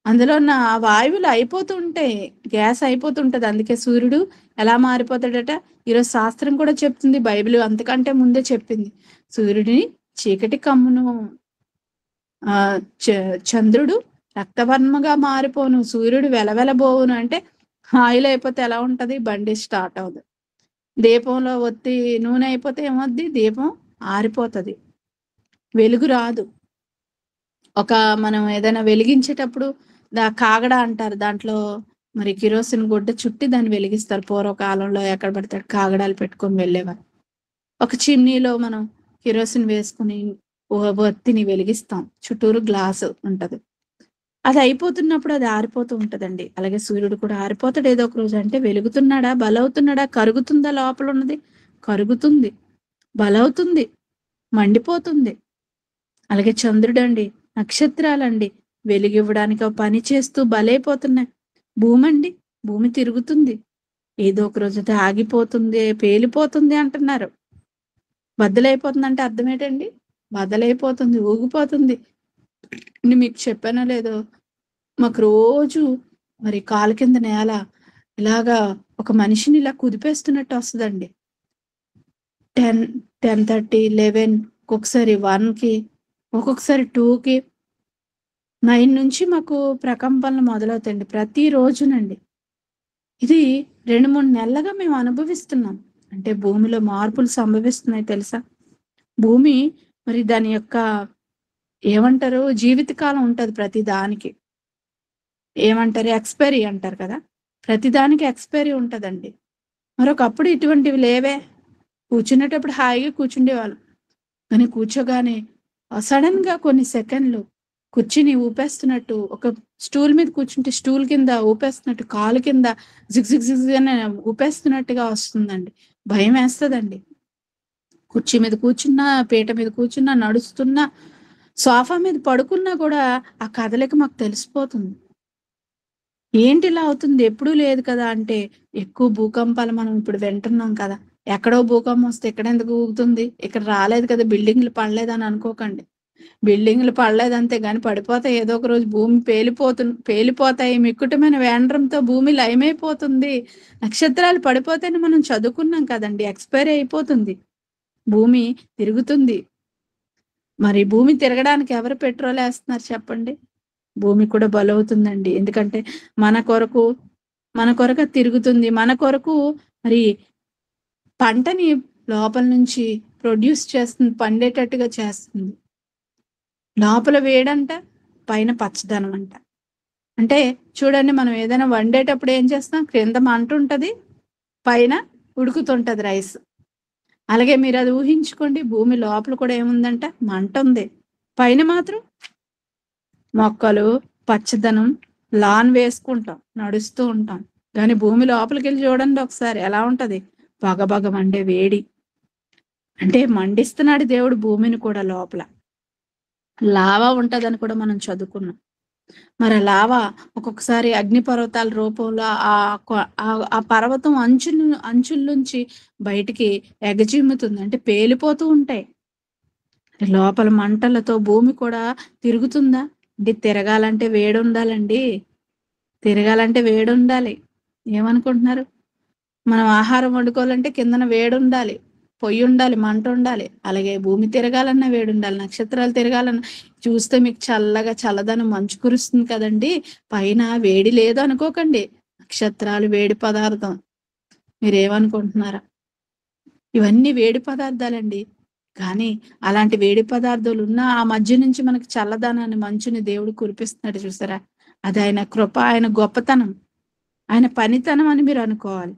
అందులో ఉన్న ఆ వాయువులు అయిపోతూ ఉంటాయి. గ్యాస్ అయిపోతుంటది. అందుకే సూర్యుడు ఎలా మారిపోతాడట? ఈరోజు శాస్త్రం కూడా చెప్తుంది. బైబిల్ అంతకంటే ముందే చెప్పింది. సూర్యుడిని చీకటి కమ్మును. చ చంద్రుడు రక్తవర్మగా మారిపోను. సూర్యుడు వెలవెలబోవును. అంటే ఆయిల్ అయిపోతే ఎలా ఉంటది? బండి స్టార్ట్ అవ్వదు. దీపంలో ఒత్తి నూనె అయిపోతే ఏమవుద్ది? దీపం ఆరిపోతది. వెలుగు రాదు. మనం ఏదైనా వెలిగించేటప్పుడు కాగడ అంటారు. దాంట్లో మరి కిరోసిన్ గుడ్డ చుట్టి దాన్ని వెలిగిస్తారు. పూర్వకాలంలో ఎక్కడ పడితే అక్కడ కాగడాలు పెట్టుకొని వెళ్ళేవారు. ఒక చిమ్నీలో మనం కిరోసిన్ వేసుకొని ఒత్తిని వెలిగిస్తాం. చుట్టూరు గ్లాసు ఉంటది. అది అయిపోతున్నప్పుడు అది ఆరిపోతూ ఉంటదండి. అలాగే సూర్యుడు కూడా ఆరిపోతాడు ఏదో ఒక రోజు. అంటే వెలుగుతున్నాడా? బలవుతున్నాడా? కరుగుతుందా లోపల ఉన్నది? కరుగుతుంది. బలవుతుంది. మండిపోతుంది. అలాగే చంద్రుడండి, నక్షత్రాలండి వెలుగివ్వడానికి ఒక పని చేస్తూ బలైపోతున్నాయి. భూమండి, భూమి తిరుగుతుంది. ఏదో ఒక రోజైతే ఆగిపోతుంది, పేలిపోతుంది అంటున్నారు. బద్దలైపోతుందంటే అర్థం ఏంటండి? బద్దలైపోతుంది, ఊగిపోతుంది. నేను మీకు చెప్పానో లేదో, మాకు రోజు మరి కాలు కింద నేల ఇలాగా ఒక మనిషిని ఇలా కుదిపేస్తున్నట్టు వస్తదండి. 10, 10:30, 11 ఒక్కొక్కసారి 1కి, ఒక్కొక్కసారి 2కి, 9 నుంచి మాకు ప్రకంపనలు మొదలవుతాయండి. ప్రతిరోజునండి. ఇది 2, 3 నెలలుగా మేము అనుభవిస్తున్నాం. అంటే భూమిలో మార్పులు సంభవిస్తున్నాయి తెలుసా? భూమి మరి దాని యొక్క ఏమంటారు? జీవితకాలం ఉంటది ప్రతి దానికి. ఏమంటారు? ఎక్స్‌పైరీ అంటారు కదా! ప్రతి దానికి ఎక్స్‌పైరీ ఉంటదండి. మరొకప్పుడు ఇటువంటివి లేవే. కూర్చునేటప్పుడు హాయిగా కూర్చుండేవాళ్ళం. కానీ కూర్చోగానే సడెన్‌గా కొన్ని సెకన్లు కుర్చీని ఊపేస్తున్నట్టు, ఒక స్టూల్ మీద కూర్చుంటే స్టూల్ కింద ఊపేస్తున్నట్టు, కాలు కింద జిగ్ జిగ్ జిగ్ అని ఊపేస్తున్నట్టుగా వస్తుందండి. భయమేస్తదండి. కుర్చీ మీద కూర్చున్నా, పీట మీద కూర్చున్నా, నడుస్తున్నా, సోఫా మీద పడుకున్నా కూడా ఆ కదలిక మాకు తెలిసిపోతుంది. ఏంటి ఇలా అవుతుంది? ఎప్పుడూ లేదు కదా! అంటే ఎక్కువ భూకంపాలు మనం ఇప్పుడు వింటున్నాం కదా! ఎక్కడో భూకంపం వస్తే ఇక్కడెందుకు ఊగుతుంది? ఇక్కడ రాలేదు కదా! బిల్డింగ్‌లు పడలేదని అనుకోకండి. బిల్డింగ్‌లు పడలేదంతే గాని పడిపోతాయి. ఏదో ఒక రోజు భూమి పేలిపోతాయి. మిక్కుటమైన వేండ్రంతో భూమి లయమైపోతుంది. నక్షత్రాలు పడిపోతాయని మనం చదువుకున్నాం కదండీ! ఎక్స్‌పైరీ అయిపోతుంది. భూమి తిరుగుతుంది. మరి భూమి తిరగడానికి ఎవరు పెట్రోలేస్తున్నారు చెప్పండి? భూమి కూడా బలవుతుందండి. ఎందుకంటే మన కొరకు మన కొరకు అది తిరుగుతుంది. మన కొరకు మరి పంటని లోపల నుంచి ప్రొడ్యూస్ చేస్తుంది. పండేటట్టుగా చేస్తుంది. లోపల వేడంట, పైన పచ్చదనం అంట. అంటే చూడండి మనం ఏదైనా వండేటప్పుడు ఏం చేస్తాం? క్రింద మంటుంటది. పైన ఉడుకుతుంటది రైస్. అలాగే మీరది ఊహించుకోండి. భూమి లోపల కూడా ఏముందంట? మంటుంది. పైన మాత్రం మొక్కలు, పచ్చదనం, లాన్ వేసుకుంటాం. నడుస్తూ ఉంటాం. గానీ భూమి లోపలికెళ్ళి చూడండి ఒకసారి ఎలా ఉంటది? భగభగ మండే వేడి. అంటే మండిస్తున్నాడు దేవుడు భూమిని కూడా లోపల. లావా ఉంటదని కూడా మనం చదువుకున్నాం. మరి ఆ లావా ఒక్కొక్కసారి అగ్నిపర్వతాల రూపంలో ఆ పర్వతం అంచుల నుంచి బయటికి ఎగజిమ్ముతుంది. అంటే పేలిపోతూ ఉంటాయి. లోపల మంటలతో భూమి కూడా తిరుగుతుందా? అంటే తిరగాలంటే వేడుండాలండి. తిరగాలంటే వేడుండాలి. ఏమనుకుంటున్నారు? మనం ఆహారం వండుకోవాలంటే కిందన వేడుండాలి. పొయ్యుండాలి, మంటుండాలి. అలాగే భూమి తిరగాలన్నా వేడుండాలి. నక్షత్రాలు తిరగాలన్నా చూస్తే మీకు చల్లగా చల్లదనం మంచు కురుస్తుంది కదండీ! పైన వేడి లేదు అనుకోకండి. నక్షత్రాలు వేడి పదార్థం. మీరేమనుకుంటున్నారా? ఇవన్నీ వేడి పదార్థాలండి. కానీ అలాంటి వేడి పదార్థాలున్నా ఆ మధ్య నుంచి మనకి చల్లదనాన్ని, మంచుని దేవుడు కురిపిస్తున్నాడు చూసారా? అది ఆయన కృప, ఆయన గొప్పతనం, ఆయన పనితనం అని మీరు అనుకోవాలి.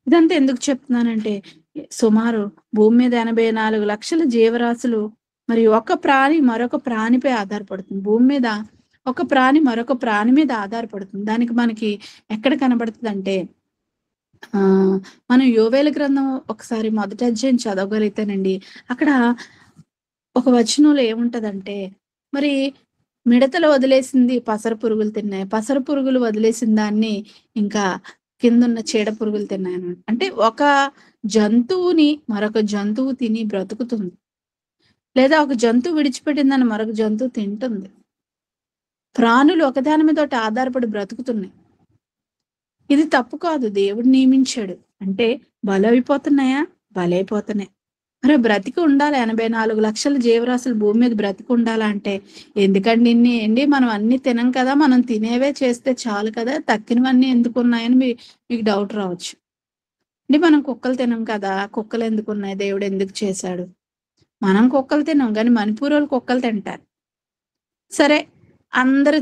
ఇదంతా ఎందుకు చెప్తున్నానంటే, సుమారు భూమి మీద 84 లక్షల జీవరాశులు మరి ఒక ప్రాణి మరొక ప్రాణిపై ఆధారపడుతుంది. భూమి మీద ఒక ప్రాణి మరొక ప్రాణి మీద ఆధారపడుతుంది. దానికి మనకి ఎక్కడ కనబడుతదంటే మనం యోవేలు గ్రంథం ఒకసారి మొదటి అధ్యాయం చదవగలిగితేనండి, అక్కడ ఒక వచనంలో ఏముంటదంటే, మరి మిడతలు వదిలేసింది పసర పురుగులు తిన్నాయి. పసర పురుగులు వదిలేసిన దాన్ని ఇంకా కిందున్న చీడ పురుగులు తిన్నాయనమాట. అంటే ఒక జంతువుని మరొక జంతువు తిని బ్రతుకుతుంది. లేదా ఒక జంతువు విడిచిపెట్టిందని మరొక జంతువు తింటుంది. ప్రాణులు ఒకదాని మీద ఒకటి ఆధారపడి బ్రతుకుతున్నాయి. ఇది తప్పు కాదు. దేవుడు నియమించాడు. అంటే బలైపోతున్నాయా? బలైపోతున్నాయి. మరి బ్రతికి ఉండాలి. 84 లక్షల జీవరాశులు భూమి మీద బ్రతికి ఉండాలంటే ఎందుకండి ఇన్ని ఏండి మనం అన్నీ తినం కదా! మనం తినేవే చేస్తే చాలు కదా! తక్కినవన్నీ ఎందుకున్నాయని మీకు డౌట్ రావచ్చు. అంటే మనం కుక్కలు తినం కదా! కుక్కలు ఎందుకున్నాయి? దేవుడు ఎందుకు చేశాడు? మనం కుక్కలు తినం గానీ మణిపూరోళ్ళు కుక్కలు తింటారు. సరే అందరూ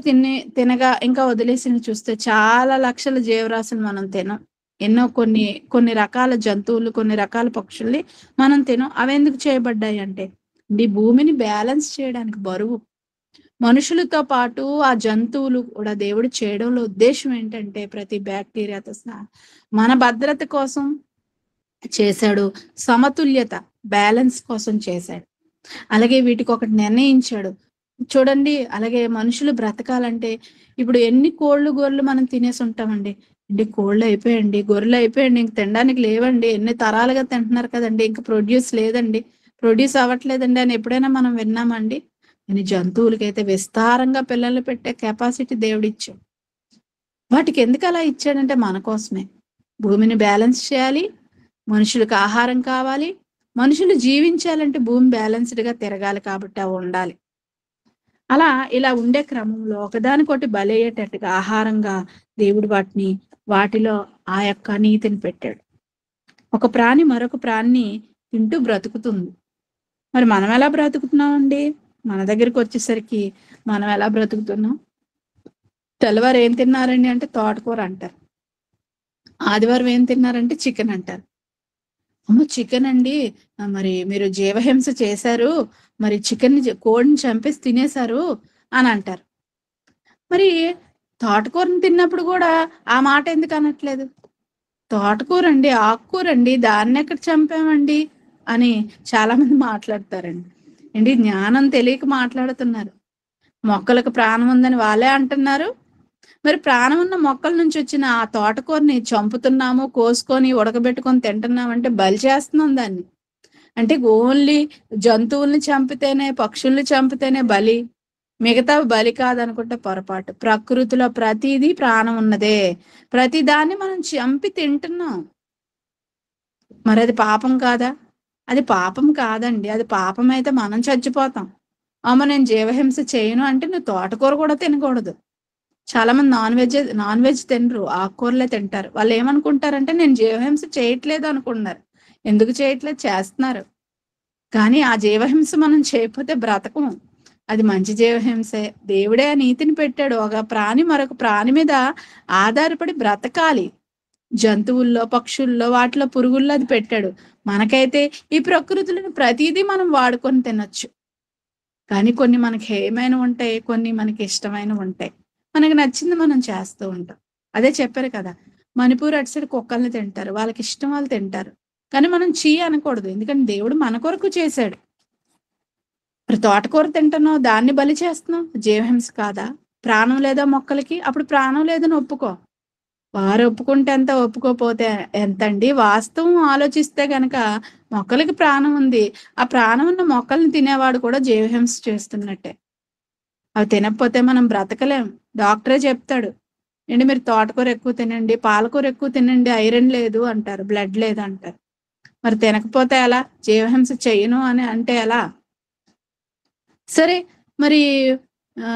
తినగా ఇంకా వదిలేసినవి చూస్తే చాలా లక్షల జీవరాశులు మనం తినం. ఎన్నో కొన్ని రకాల జంతువులు, కొన్ని రకాల పక్షుల్ని మనం తినం. అవెందుకు చేయబడ్డాయంటే, ఈ భూమిని బ్యాలెన్స్ చేయడానికి బరువు. మనుషులతో పాటు ఆ జంతువులు కూడా దేవుడు చేయడంలో ఉద్దేశ్యం ఏంటంటే, ప్రతి బ్యాక్టీరియాతో సహా మన భద్రత కోసం చేశాడు. సమతుల్యత, బ్యాలెన్స్ కోసం చేశాడు. అలాగే వీటికొకటి నిర్ణయించాడు. చూడండి అలాగే మనుషులు బ్రతకాలంటే ఇప్పుడు ఎన్ని కోళ్ళు, గొర్రెలు మనం తినేసుంటామండి. ఏండి కోళ్ళయిపోయాయండి, గొర్రెలయిపోయాయండి. ఇంక తినడానికి లేవండి. ఎన్ని తరాలుగా తింటున్నారు కదండీ! ఇంక ప్రొడ్యూస్ లేదండి. ప్రొడ్యూస్ అవ్వట్లేదండి అని ఎప్పుడైనా మనం విన్నామా అండి? కానీ జంతువులకైతే విస్తారంగా పిల్లల్ని పెట్టే కెపాసిటీ దేవుడిచ్చాడు. వాటికెందుకలా ఇచ్చాడంటే మన కోసమే. భూమిని బ్యాలెన్స్ చేయాలి. మనుషులకు ఆహారం కావాలి. మనుషులు జీవించాలంటే భూమి బ్యాలెన్స్‌డ్‌గా తిరగాలి కాబట్టి అవుండాలి. అలా ఇలా ఉండే క్రమంలో ఒకదానికొకటి బలయ్యేటట్టుగా ఆహారంగా దేవుడు వాటిలో ఆ యొక్క నీతిని పెట్టాడు. ఒక ప్రాణి మరొక ప్రాణిని తింటూ బ్రతుకుతుంది. మరి మనం ఎలా బ్రతుకుతున్నామండి? మన దగ్గరికొచ్చేసరికి మనం ఎలా బ్రతుకుతున్నాం? తెల్లవారు ఏం తిన్నారండి అంటే తోటకూర అంటారు. ఆదివారం ఏం తిన్నారంటే చికెన్ అంటారు. అమ్మో! చికెన్ అండి. మరి మీరు జీవహింస చేశారు. మరి కోడిని చంపేసి తినేశారు అని అంటారు. మరి తోటకూరని తిన్నప్పుడు గూడా ఆ మాట ఎందుకు అనట్లేదు? తోటకూరండి, ఆకుకూరండి దాన్నెక్కడ చంపామండి అని చాలామంది మాట్లాడతారండి. ఏండి జ్ఞానం తెలియక మాట్లాడుతున్నారు. మొక్కలకు ప్రాణం ఉందని వాళ్ళే అంటున్నారు. మరి ప్రాణం ఉన్న మొక్కల నుంచి వచ్చిన ఆ తోటకూరని చంపుతున్నాము, కోసుకొని ఉడకబెట్టుకొని తింటున్నామంటే బలి చేస్తున్నాం దాన్ని. అంటే ఓన్లీ జంతువుల్ని చంపితేనే, పక్షుల్ని చంపితేనే బలి. మిగతావి బలి కాదనుకుంటే పొరపాటు. ప్రకృతిలో ప్రతిదీ ప్రాణం ఉన్నదే. ప్రతి దాన్ని మనం చంపి తింటున్నాం. మరి అది పాపం కాదా? అది పాపం కాదండి. అది పాపమైతే మనం చచ్చిపోతాం. అమ్మ నేను జీవహింస చేయను అంటే నువ్వు తోటకూర కూడా తినకూడదు. చాలా మంది నాన్ వెజ్ తినరు. ఆకుకూరలే తింటారు. వాళ్ళు ఏమనుకుంటారంటే నేను జీవహింస చేయట్లేదు అనుకుంటున్నారు. ఎందుకు చేయట్లేదు? చేస్తున్నారు. కానీ ఆ జీవహింస మనం చేయకపోతే బ్రతకము. అది మంచి జీవహింసే. దేవుడే ఆ నీతిని పెట్టాడు. ఒక ప్రాణి మరొక ప్రాణి మీద ఆధారపడి బ్రతకాలి. జంతువుల్లో, పక్షుల్లో, వాటిలో పురుగుల్లో అది పెట్టాడు. మనకైతే ఈ ప్రకృతిలోని ప్రతిదీ మనం వాడుకొని తినొచ్చు. కానీ కొన్ని మనకి హేయమైనవి ఉంటాయి. కొన్ని మనకి ఇష్టమైనవి ఉంటాయి. మనకి నచ్చింది మనం చేస్తూ ఉంటాం. అదే చెప్పారు కదా! మణిపూర్ అటు సైడ్ కుక్కల్ని తింటారు. వాళ్ళకి ఇష్టం వాళ్ళు తింటారు. కానీ మనం ఛీ అనకూడదు. ఎందుకంటే దేవుడు మన కొరకు చేశాడు. మరి తోటకూర తింటున్నావు, దాన్ని బలి చేస్తున్నావు. జీవహింస కాదా? ప్రాణం లేదా మొక్కలకి? అప్పుడు ప్రాణం లేదని ఒప్పుకో. వారు ఒప్పుకుంటే ఎంత, ఒప్పుకోపోతే ఎంతండి? వాస్తవం ఆలోచిస్తే గనక మొక్కలకి ప్రాణం ఉంది. ఆ ప్రాణం ఉన్న మొక్కల్ని తినేవాడు కూడా జీవహింస చేస్తున్నట్టే. అవి తినకపోతే మనం బ్రతకలేం. డాక్టరే చెప్తాడు. ఏంటి మీరు తోటకూర ఎక్కువ తినండి, పాలకూర ఎక్కువ తినండి, ఐరన్ లేదు అంటారు, బ్లడ్ లేదు అంటారు. మరి తినకపోతే ఎలా? జీవహింస చెయ్యను అని అంటే ఎలా? సరే మరి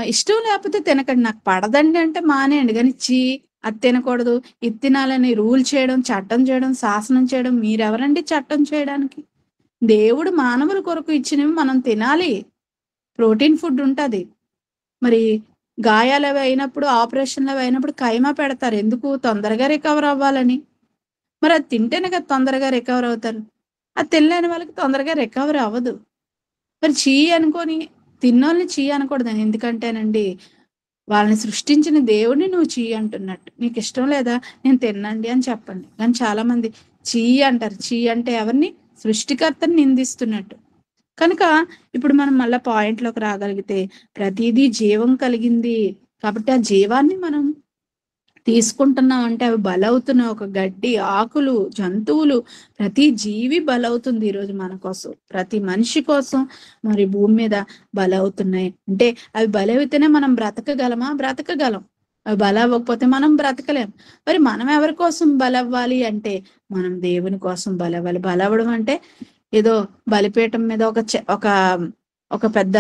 ఇష్టం లేకపోతే తినకండి. నాకు పడదండి అంటే మానేయండి. గానీ అది తినకూడదు, ఇది తినాలని రూల్ చేయడం, చట్టం చేయడం, శాసనం చేయడం మీరెవరండి చట్టం చేయడానికి? దేవుడు మానవుల కొరకు ఇచ్చినవి మనం తినాలి. ప్రోటీన్ ఫుడ్ ఉంటది. మరి గాయాలవి అయినప్పుడు, ఆపరేషన్‌లవి అయినప్పుడు కైమా పెడతారు. ఎందుకు? తొందరగా రికవర్ అవ్వాలని. మరి అది తింటేనే కదా తొందరగా రికవర్ అవుతారు. అది తినలేని వాళ్ళకి తొందరగా రికవర్ అవ్వదు. మరి అనుకోని తిన్నోళ్ళని అనకూడదండి. ఎందుకంటేనండి, వాళ్ళని సృష్టించిన దేవుడిని నువ్వు అంటున్నట్టు. నీకిష్టం లేదా? నేను తిననండి అని చెప్పండి. కానీ చాలామంది అంటారు. అంటే ఎవరిని? సృష్టికర్తని నిందిస్తున్నట్టు. కనుక ఇప్పుడు మనం మళ్ళా పాయింట్‌లోకి రాగలిగితే ప్రతీదీ జీవం కలిగింది. కాబట్టి ఆ జీవాన్ని మనం తీసుకుంటున్నాం అంటే అవి బలవుతున్నాయి. ఒక గడ్డి, ఆకులు, జంతువులు ప్రతి జీవి బలవుతుంది ఈరోజు మన కోసం. ప్రతి మనిషి కోసం మరి భూమి మీద బలవుతున్నాయి. అంటే అవి బలవుతేనే మనం బ్రతకగలమా? బ్రతకగలం. అవి బలవ్వకపోతే మనం బ్రతకలేం. మరి మనం ఎవరి కోసం బలవ్వాలి అంటే మనం దేవుని కోసం బలవ్వాలి. బలవ్వడం అంటే ఏదో బలిపీఠం మీద ఒక పెద్ద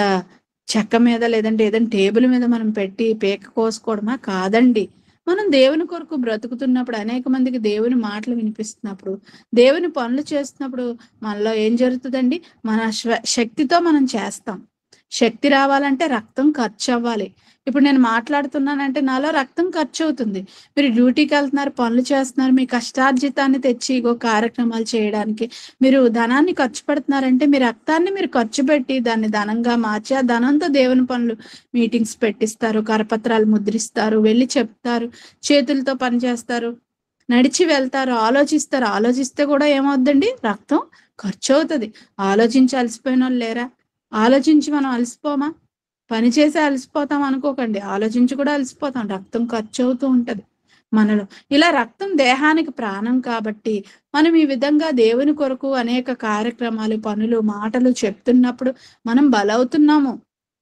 చెక్క మీద లేదంటే ఏదైనా టేబుల్ మీద మనం పెట్టి పీక కోసుకోవడమా? కాదండి. మనం దేవుని కొరకు బ్రతుకుతున్నప్పుడు, అనేక మందికి దేవుని మాటలు వినిపిస్తున్నప్పుడు, దేవుని పనులు చేస్తున్నప్పుడు మనలో ఏం జరుగుతుందండి? మన శక్తితో మనం చేస్తాం. శక్తి రావాలంటే రక్తం ఖర్చవ్వాలి. ఇప్పుడు నేను మాట్లాడుతున్నానంటే నాలో రక్తం ఖర్చవుతుంది. మీరు డ్యూటీకెళ్తున్నారు, పనులు చేస్తున్నారు, మీ కష్టార్జితాన్ని తెచ్చి ఇగో కార్యక్రమాలు చేయడానికి మీరు ధనాన్ని ఖర్చు పెడుతున్నారంటే, మీ రక్తాన్ని మీరు ఖర్చు పెట్టి దాన్ని ధనంగా మార్చి, ఆ ధనంతో దేవుని పనులు మీటింగ్స్ పెట్టిస్తారు, కరపత్రాలు ముద్రిస్తారు, వెళ్లి చెప్తారు, చేతులతో పని చేస్తారు, నడిచి వెళ్తారు, ఆలోచిస్తారు. ఆలోచిస్తే కూడా ఏమవుద్దండి? రక్తం ఖర్చవుతది. ఆలోచించి అలసిపోయినోళ్ళు లేరా? ఆలోచించి మనం అలసిపోమా? పని చేసి అలసిపోతాం అనుకోకండి. ఆలోచించి కూడా అలసిపోతాం. రక్తం ఖర్చవుతూ ఉంటది మనలో. ఇలా రక్తం దేహానికి ప్రాణం కాబట్టి, మనం ఈ విధంగా దేవుని కొరకు అనేక కార్యక్రమాలు, పనులు, మాటలు చెప్తున్నప్పుడు మనం బలవుతున్నాము.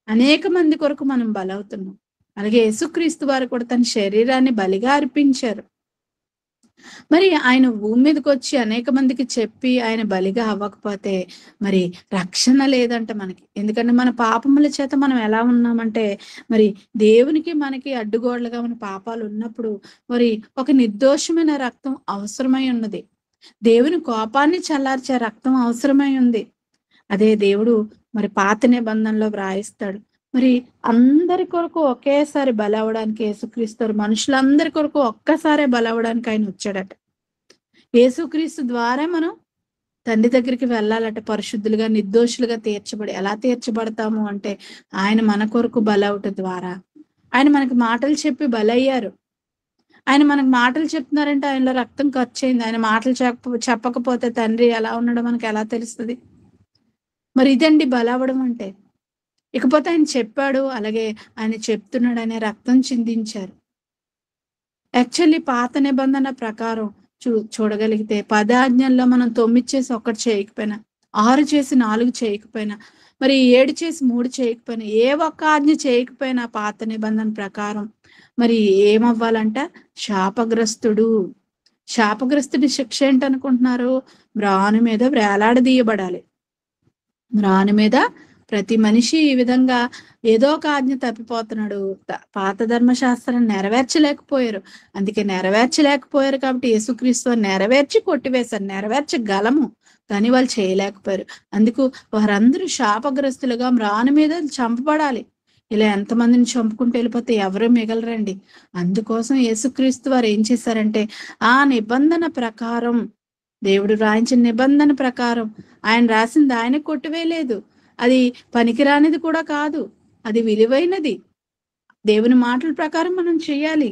అనేక మంది కొరకు మనం బలవుతున్నాం. అలాగే యేసుక్రీస్తు వారు కూడా తన శరీరాన్ని బలిగా అర్పించారు. మరి ఆయన భూమి మీదకొచ్చి అనేక మందికి చెప్పి ఆయన బలిగా అవ్వకపోతే మరి రక్షణ లేదంట మనకి. ఎందుకంటే మన పాపముల చేత మనం ఎలా ఉన్నామంటే మరి దేవునికి మనకి అడ్డుగోడలుగా మన పాపాలు ఉన్నప్పుడు మరి ఒక నిర్దోషమైన రక్తం అవసరమై ఉన్నది. దేవుని కోపాన్ని చల్లార్చే రక్తం అవసరమై ఉంది. అదే దేవుడు మరి పాత నిబంధనలో వ్రాయిస్తాడు. మరి అందరి కొరకు ఒకేసారి బలవ్వడానికి యేసుక్రీస్తు మనుషులందరి కొరకు ఒక్కసారే బలవ్వడానికి ఆయన వచ్చాడట. యేసుక్రీస్తు ద్వారా మనం తండ్రి దగ్గరికి వెళ్ళాలంటే పరిశుద్ధులుగా, నిర్దోషులుగా తీర్చబడి ఎలా తీర్చబడతాము అంటే ఆయన మన కొరకు బలవుట ద్వారా. ఆయన మనకి మాటలు చెప్పి బలయ్యారు. ఆయన మనకు మాటలు చెప్తున్నారంటే ఆయనలో రక్తం ఖర్చయింది. ఆయన మాటలు చెప్పకపోతే తండ్రి ఎలా ఉన్నాడో మనకు ఎలా తెలుస్తది? మరి ఇదండి బలవ్వడం అంటే. ఇకపోతే ఆయన చెప్పాడు, అలాగే ఆయన చెప్తున్నాడనే రక్తం చిందించారు. యాక్చువల్లీ పాత నిబంధన ప్రకారం చూడగలిగితే 10 ఆజ్ఞల్లో మనం 9 చేసి 1 చేయకపోయినా, 6 చేసి 4 చేయకపోయినా, మరి 7 చేసి 3 చేయకపోయినా, ఏ ఒక్క ఆజ్ఞ చేయకపోయినా పాత నిబంధన ప్రకారం మరి ఏమవ్వాలంట? శాపగ్రస్తుడు. శాపగ్రస్తుడి శిక్ష ఏంటనుకుంటున్నారు? మ్రాను మీద వేలాడదీయబడాలి. మ్రాను మీద ప్రతి మనిషి ఈ విధంగా ఏదో ఒక ఆజ్ఞ తప్పిపోతున్నాడు. పాత ధర్మశాస్త్రం నెరవేర్చలేకపోయారు. అందుకే నెరవేర్చలేకపోయారు కాబట్టి యేసుక్రీస్తు నెరవేర్చి కొట్టివేశారు. నెరవేర్చగలము కానీ వాళ్ళు చేయలేకపోయారు. అందుకు వారందరూ శాపగ్రస్తులుగా మ్రాను మీద చంపబడాలి. ఇలా ఎంతమందిని చంపుకుంటూ వెళ్ళిపోతే ఎవరు మిగలరండి. అందుకోసం యేసుక్రీస్తు వారు ఏం చేశారంటే ఆ నిబంధన ప్రకారం, దేవుడు రాయించిన నిబంధన ప్రకారం ఆయన రాసింది ఆయన కొట్టివేయలేదు. అది పనికిరానిది కూడా కాదు, అది విలువైనది. దేవుని మాటల ప్రకారం మనం చేయాలి.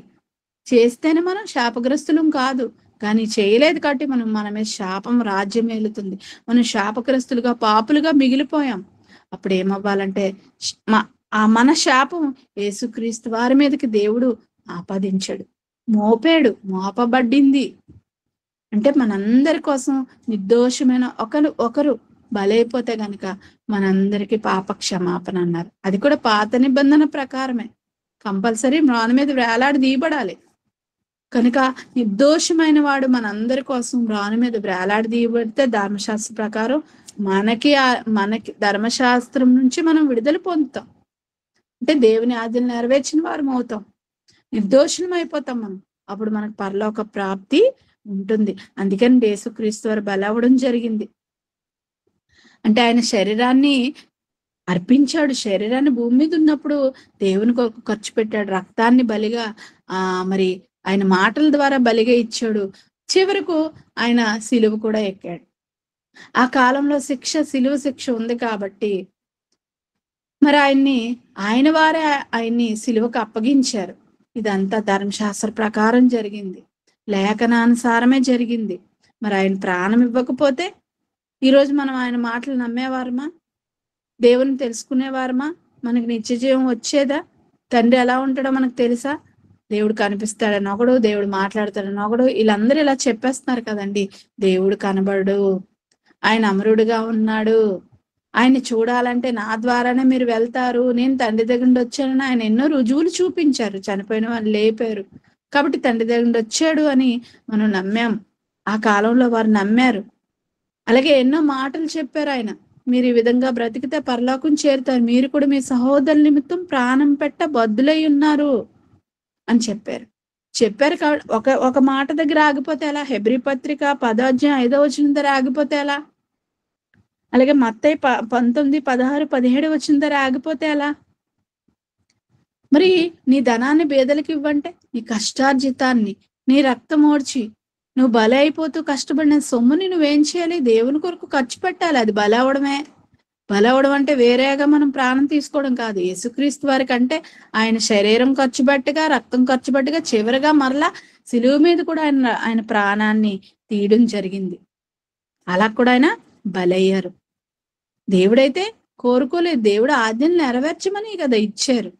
చేస్తేనే మనం శాపగ్రస్తులం కాదు. కానీ చేయలేదు కాబట్టి మన మీద శాపం రాజ్యం ఏలుతుంది. మనం శాపగ్రస్తులుగా పాపులుగా మిగిలిపోయాం. అప్పుడు ఏమవ్వాలంటే మన శాపం యేసుక్రీస్తు వారి మీదకి దేవుడు ఆపాదించాడు, మోపబడింది. అంటే మనందరి కోసం నిర్దోషమైన ఒకరు బలైపోతే గనక మనందరికీ పాప క్షమాపణ అన్నారు. అది కూడా పాత నిబంధన ప్రకారమే. కంపల్సరీ మ్రాను మీద వేలాడి దీయబడాలి. కనుక నిర్దోషమైన వాడు మనందరి కోసం మ్రాను మీద వేలాడి దీయబడితే ధర్మశాస్త్ర ప్రకారం మనకి ధర్మశాస్త్రం నుంచి మనం విడుదల పొందుతాం. అంటే దేవుని ఆజ్ఞలు నెరవేర్చిన వారం అవుతాం, నిర్దోషులం అయిపోతాం మనం. అప్పుడు మనకు పరలోక ప్రాప్తి ఉంటుంది. అందుకని యేసుక్రీస్తు వారు బలవడం జరిగింది. అంటే ఆయన శరీరాన్ని అర్పించాడు. శరీరాన్ని భూమి మీద ఉన్నప్పుడు దేవుని కొరకు ఖర్చు పెట్టాడు. రక్తాన్ని బలిగా మరి ఆయన మాటల ద్వారా బలిగా ఇచ్చాడు. చివరకు ఆయన సిలువ కూడా ఎక్కాడు. ఆ కాలంలో సిలువ శిక్ష ఉంది కాబట్టి మరి ఆయన వారే ఆయన్ని సిలువకు అప్పగించారు. ఇదంతా ధర్మశాస్త్ర ప్రకారం జరిగింది, లేఖనానుసారమే జరిగింది. మరి ఆయన ప్రాణం ఇవ్వకపోతే ఈరోజు మనం ఆయన మాటలు నమ్మేవారమా? దేవుని తెలుసుకునేవారమా? మనకి నిత్య జీవం వచ్చేదా? తండ్రి ఎలా ఉంటాడో మనకు తెలుసా? దేవుడు కనిపిస్తాడని ఒకడు, దేవుడు మాట్లాడతాడని ఒకడు, వీళ్ళందరూ ఇలా చెప్పేస్తున్నారు కదండి. దేవుడు కనబడు, ఆయన అమరుడుగా ఉన్నాడు, ఆయన చూడాలంటే నా ద్వారానే మీరు వెళ్తారు, నేను తండ్రి దగ్గర నుండి వచ్చానని ఆయన ఎన్నో రుజువులు చూపించారు. చనిపోయిన వాళ్ళు లేపారు కాబట్టి తండ్రి దగ్గర నుండి వచ్చాడు అని మనం నమ్మాం. ఆ కాలంలో వారు నమ్మారు. అలాగే ఎన్నో మాటలు చెప్పారు ఆయన. మీరు ఈ విధంగా బ్రతికితే పరలోకం చేరుతారు, మీరు కూడా మీ సహోదరుల నిమిత్తం ప్రాణం పెట్ట బద్దులై ఉన్నారు అని చెప్పారు కాబట్టి ఒక మాట దగ్గర ఆగిపోతే ఎలా? హెబ్రీ పత్రిక 10వ అధ్యాయం 5వ వచనం దగ్గర ఆగిపోతే ఎలా? అలాగే మత్తయి 19, 16, 17 వచ్చిన దగ్గర ఆగిపోతే ఎలా? మరి నీ ధనాన్ని పేదలకు ఇవ్వంటే, నీ కష్టార్జితాన్ని, నీ రక్తం ఓడ్చి నువ్వు బలి అయిపోతూ కష్టపడిన సొమ్ముని నువ్వేం చేయాలి? దేవుని కొరకు ఖర్చు పెట్టాలి. అది బలి అవడమే. బలి అవడం అంటే వేరేగా మనం ప్రాణం తీసుకోవడం కాదు. యేసుక్రీస్తు వారికి అంటే ఆయన శరీరం ఖర్చు పెట్టగా, రక్తం ఖర్చు పెట్టగా, చివరిగా మరలా సిలువ మీద కూడా ఆయన ప్రాణాన్ని తీయడం జరిగింది. అలా కూడా ఆయన బలయ్యారు. దేవుడైతే కోరుకోలేదు. దేవుడు ఆజ్ఞలు నెరవేర్చమని కదా ఇచ్చారు.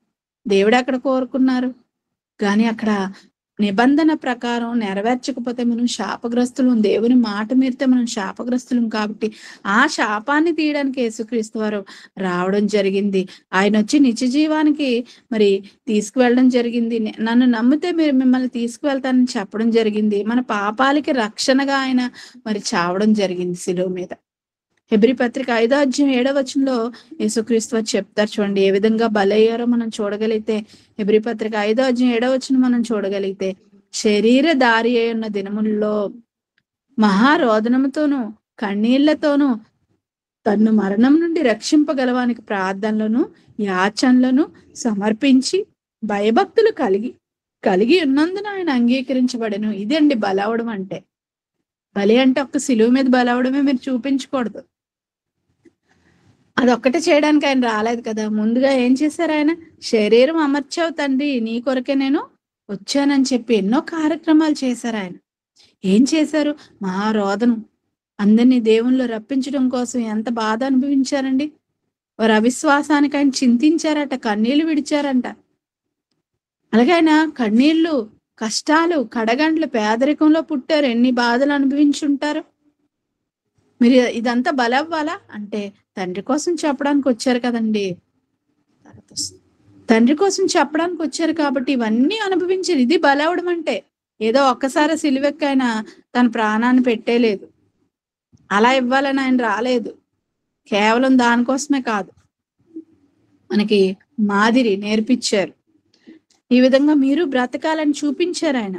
దేవుడు అక్కడ కోరుకున్నారు. కానీ అక్కడ నిబంధన ప్రకారం నెరవేర్చకపోతే మనం శాపగ్రస్తులం. దేవుని మాట మీరితే మనం శాపగ్రస్తులం. కాబట్టి ఆ శాపాన్ని తీయడానికి యేసుక్రీస్తు వారు రావడం జరిగింది. ఆయన వచ్చి నిత్య జీవానికి మరి తీసుకువెళ్ళడం జరిగింది. నన్ను నమ్మితే మీరు మిమ్మల్ని తీసుకువెళ్తానని చెప్పడం జరిగింది. మన పాపాలకి రక్షణగా ఆయన మరి చావడం జరిగింది శిలువ మీద. హెబ్రీ పత్రిక 5వ అధ్యాయం 7వ వచనంలో యేసుక్రీస్తు చెప్తారు చూడండి, ఏ విధంగా బలయ్యారో మనం చూడగలిగితే. హెబ్రీ పత్రిక 5వ అధ్యాయం 7వ వచనం మనం చూడగలిగితే, శరీర దారి అయిన దినముల్లో మహారోదనముతోనూ కన్నీళ్లతోనూ తన్ను మరణం నుండి రక్షింపగలవానికి ప్రార్థనలను యాచనలను సమర్పించి భయభక్తులు కలిగి ఉన్నందున ఆయన అంగీకరించబడెను. ఇదండి బలవడం అంటే. బలి అంటే ఒక్క సిలువ మీద బలవడమే మీరు చూపించకూడదు. అదొక్కటే చేయడానికి ఆయన రాలేదు కదా. ముందుగా ఏం చేశారు? ఆయన శరీరం అమర్చావు తండ్రి, నీ కొరకే నేను వచ్చానని చెప్పి ఎన్నో కార్యక్రమాలు చేశారు. ఆయన ఏం చేశారు? మహారోదనం, అందరినీ దేవుళ్ళు రప్పించడం కోసం ఎంత బాధ అనుభవించారండి. వారి అవిశ్వాసానికి ఆయన చింతించారట, కన్నీళ్లు విడిచారంట. అలాగే ఆయన కన్నీళ్లు కష్టాలు, కడగండ్లు, పేదరికంలో పుట్టారు, ఎన్ని బాధలు అనుభవించుంటారు. మీరు ఇదంతా బలవ్వాలా అంటే తండ్రి కోసం చెప్పడానికి వచ్చారు కదండి. తండ్రి కోసం చెప్పడానికి వచ్చారు కాబట్టి ఇవన్నీ అనుభవించారు. ఇది బలవడం అంటే. ఏదో ఒక్కసారి సిలువెక్కైనా తన ప్రాణాన్ని పెట్టేలేదు. అలా ఇవ్వాలని ఆయన రాలేదు. కేవలం దానికోసమే కాదు, మనకి మాదిరి నేర్పించారు. ఈ విధంగా మీరు బ్రతకాలని చూపించారు ఆయన.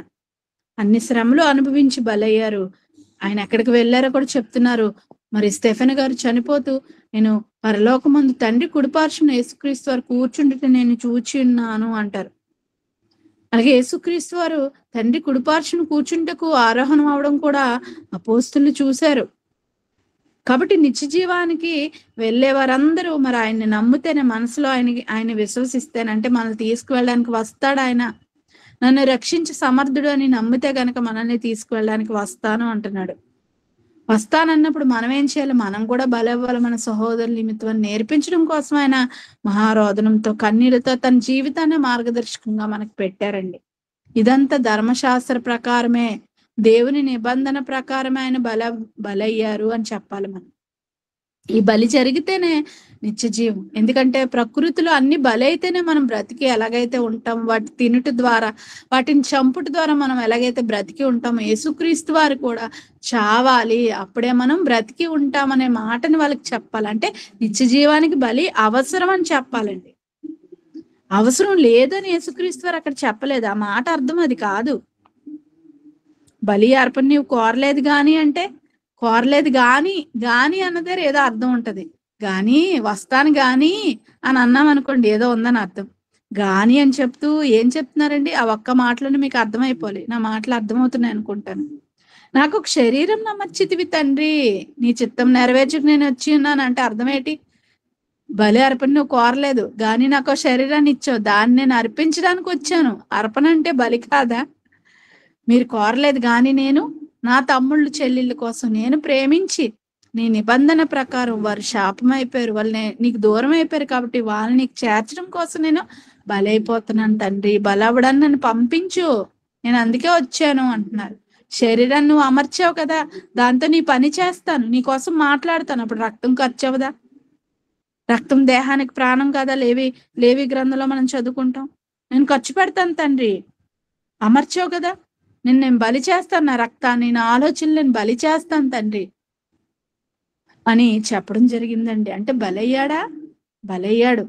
అన్ని శ్రమలు అనుభవించి బలయ్యారు. ఆయన ఎక్కడికి వెళ్ళారో కూడా చెప్తున్నారు. మరి స్టెఫెన్ గారు చనిపోతూ, నేను పరలోకమందు తండ్రి కుడిపార్శ్వన యేసుక్రీస్తు వారు కూర్చుంటే నేను చూచి ఉన్నాను అంటారు. అలాగే యేసుక్రీస్తు వారు తండ్రి కుడిపార్శ్వన కూర్చుంటకు ఆరోహణం అవడం కూడా అపోస్తులు చూశారు. కాబట్టి నిత్య జీవానికి వెళ్ళే వారందరూ మరి ఆయన్ని నమ్మితేనే, మనసులో ఆయన విశ్వసిస్తేనంటే మనల్ని తీసుకువెళ్ళడానికి వస్తాడు ఆయన. నన్ను రక్షించి సమర్థుడు అని నమ్మితే గనక మనల్ని తీసుకువెళ్ళడానికి వస్తాను అంటున్నాడు. వస్తానన్నప్పుడు మనం ఏం చేయాలి? మనం కూడా బలవ్వాలి. మన సహోదరుల నిమిత్తం నేర్పించడం కోసం ఆయన మహారోదనంతో, కన్నీళ్లతో తన జీవితాన్ని మార్గదర్శకంగా మనకు పెట్టారండి. ఇదంతా ధర్మశాస్త్ర ప్రకారమే, దేవుని నిబంధన ప్రకారమే ఆయన బలయ్యారు అని చెప్పాలి మనం. ఈ బలి జరిగితేనే నిత్య జీవం. ఎందుకంటే ప్రకృతిలో అన్ని బలి అయితేనే మనం బ్రతికి ఎలాగైతే ఉంటాం, వాటి తినుట ద్వారా, వాటిని చంపుట ద్వారా మనం ఎలాగైతే బ్రతికి ఉంటామో, యేసుక్రీస్తు వారు కూడా చావాలి, అప్పుడే మనం బ్రతికి ఉంటామనే మాటని వాళ్ళకి చెప్పాలి. అంటే నిత్య జీవానికి బలి అవసరం అని చెప్పాలండి. అవసరం లేదని యేసుక్రీస్తు వారు అక్కడ చెప్పలేదు. ఆ మాట అర్థం అది కాదు. బలి అర్పణ నీవు కోరలేదు గాని అంటే, కోరలేదు గాని అన్నదే ఏదో అర్థం ఉంటది. గాని వస్తాను గాని అని అన్నాం అనుకోండి, ఏదో ఉందని అర్థం. గాని అని చెప్తూ ఏం చెప్తున్నారండి? ఆ ఒక్క మాటలను మీకు అర్థమైపోలే. నా మాటలు అర్థమవుతున్నాయి అనుకుంటాను. నాకు ఒక శరీరం నమర్చితివి తండ్రి, నీ చిత్తం నెరవేర్చుకు నేను వచ్చి ఉన్నాను అంటే అర్థం ఏంటి? బలి అర్పణ నువ్వు కోరలేదు గాని నాకు శరీరాన్ని ఇచ్చావు, దాన్ని నేను అర్పించడానికి వచ్చాను. అర్పణ అంటే బలి కాదా? మీరు కోరలేదు గాని నేను నా తమ్ముళ్ళు చెల్లెళ్ళ కోసం నేను ప్రేమించి, నీ నిబంధన ప్రకారం వారు శాపం అయిపోయారు, వాళ్ళు నీకు దూరం అయిపోయారు కాబట్టి వాళ్ళని నీకు చేర్చడం కోసం నేను బలైపోతున్నాను తండ్రి. బలవడాన్ని నన్ను పంపించు, నేను అందుకే వచ్చాను అంటున్నారు. శరీరాన్ని నువ్వు అమర్చావు కదా, దాంతో నీ పని చేస్తాను, నీ కోసం మాట్లాడతాను. అప్పుడు రక్తం ఖర్చు అవదా? రక్తం దేహానికి ప్రాణం కదా. లేవి గ్రంథంలో మనం చదువుకుంటాం. నేను ఖర్చు పెడతాను తండ్రి, అమర్చావు కదా, నేను బలి చేస్తాను, నా రక్తాన్ని, నా ఆలోచనలు నేను బలి చేస్తాను తండ్రి అని చెప్పడం జరిగిందండి. అంటే బలయ్యాడా? బలయ్యాడు.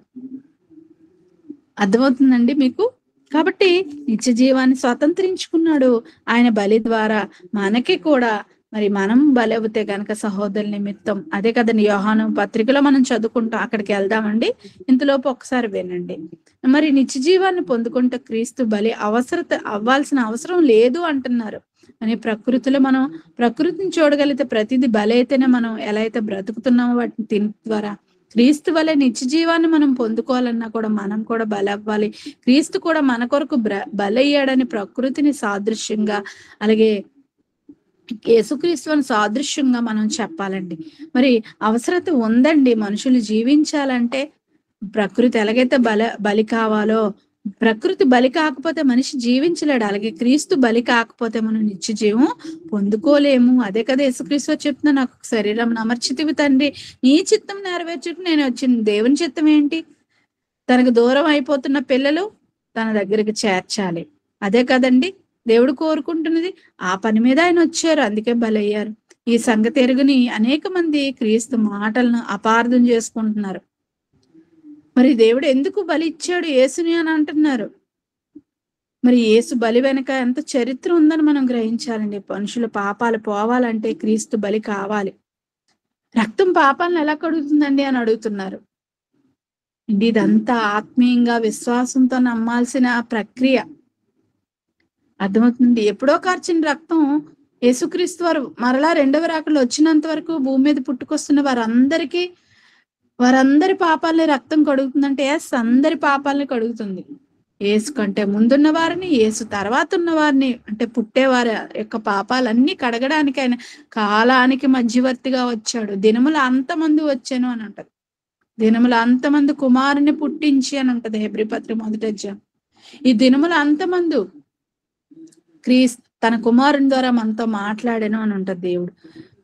అర్థమవుతుందండి మీకు? కాబట్టి నిత్య జీవాన్ని స్వతంత్రించుకున్నాడు ఆయన బలి ద్వారా. మనకి కూడా మరి మనం బలవుతే గనక సహోదరుల నిమిత్తం, అదే కదండి యోహాను పత్రికలో మనం చదువుకుంటాం. అక్కడికి వెళ్దామండి. ఇంతలోపు ఒకసారి వినండి. మరి నిత్య జీవాన్ని పొందుకుంటే క్రీస్తు బలి అవ్వాల్సిన అవసరం లేదు అంటున్నారు. అని ప్రకృతిలో మనం ప్రకృతిని చూడగలిగితే ప్రతిదీ బలి అయితేనే మనం ఎలా అయితే బ్రతుకుతున్నామో వాటిని తిని ద్వారా, క్రీస్తు వలె నిత్య జీవాన్ని మనం పొందుకోవాలన్నా కూడా మనం కూడా బలవ్వాలి. క్రీస్తు కూడా మన కొరకు బలయ్యాడని ప్రకృతిని సాదృశ్యంగా, అలాగే యేసుక్రీస్తుని సాదృశ్యంగా మనం చెప్పాలండి. మరి అవసరత ఉందండి. మనుషులు జీవించాలంటే ప్రకృతి ఎలాగైతే బలి కావాలో, ప్రకృతి బలి కాకపోతే మనిషి జీవించలేడు. అలాగే క్రీస్తు బలి కాకపోతే మనం నిత్య జీవం పొందుకోలేము. అదే కదా యేసుక్రీస్తు చెప్తున్నా, నాకు శరీరం అమర్చితివి తండ్రి, నీ చిత్తం నెరవేర్చుకు నేను వచ్చింది. దేవుని చిత్తం ఏంటి? తనకు దూరం అయిపోతున్న పిల్లలు తన దగ్గరికి చేర్చాలి. అదే కదండి దేవుడు కోరుకుంటున్నది. ఆ పని మీద ఆయన వచ్చారు, అందుకే బలయ్యారు. ఈ సంగతి ఎరుగుని అనేక మంది క్రీస్తు మాటలను అపార్థం చేసుకుంటున్నారు. మరి దేవుడు ఎందుకు బలి ఇచ్చాడు యేసుని అని అంటున్నారు. మరి యేసు బలి వెనక ఎంత చరిత్ర ఉందని మనం గ్రహించాలండి. మనుషుల పాపాలు పోవాలంటే క్రీస్తు బలి కావాలి. రక్తం పాపాలను ఎలా కడుగుతుందండి అని అడుగుతున్నారు. ఇదంతా ఆత్మీయంగా విశ్వాసంతో నమ్మాల్సిన ప్రక్రియ. అర్థమవుతుంది. ఎప్పుడో కార్చిన రక్తం యేసుక్రీస్తు వారు మరలా రెండవ రాకడలో వచ్చినంత వరకు భూమి మీద పుట్టుకొస్తున్న వారందరి పాపాలని రక్తం కడుగుతుందంటే అందరి పాపాలని కడుగుతుంది. యేసు కంటే ముందున్న వారిని, యేసు తర్వాత ఉన్న వారిని, అంటే పుట్టేవారి యొక్క పాపాలన్నీ కడగడానికి ఆయన కాలానికి మధ్యవర్తిగా వచ్చాడు. దినములు అంతమంది వచ్చాను అని అంటది. దినములు అంతమంది కుమారుని పుట్టించి అని ఉంటది హెబ్రీ పత్రిక 1వ అధ్యాయం. ఈ దినములు అంతమంది తన కుమారుని ద్వారా మనతో మాట్లాడాను అని ఉంటది దేవుడు.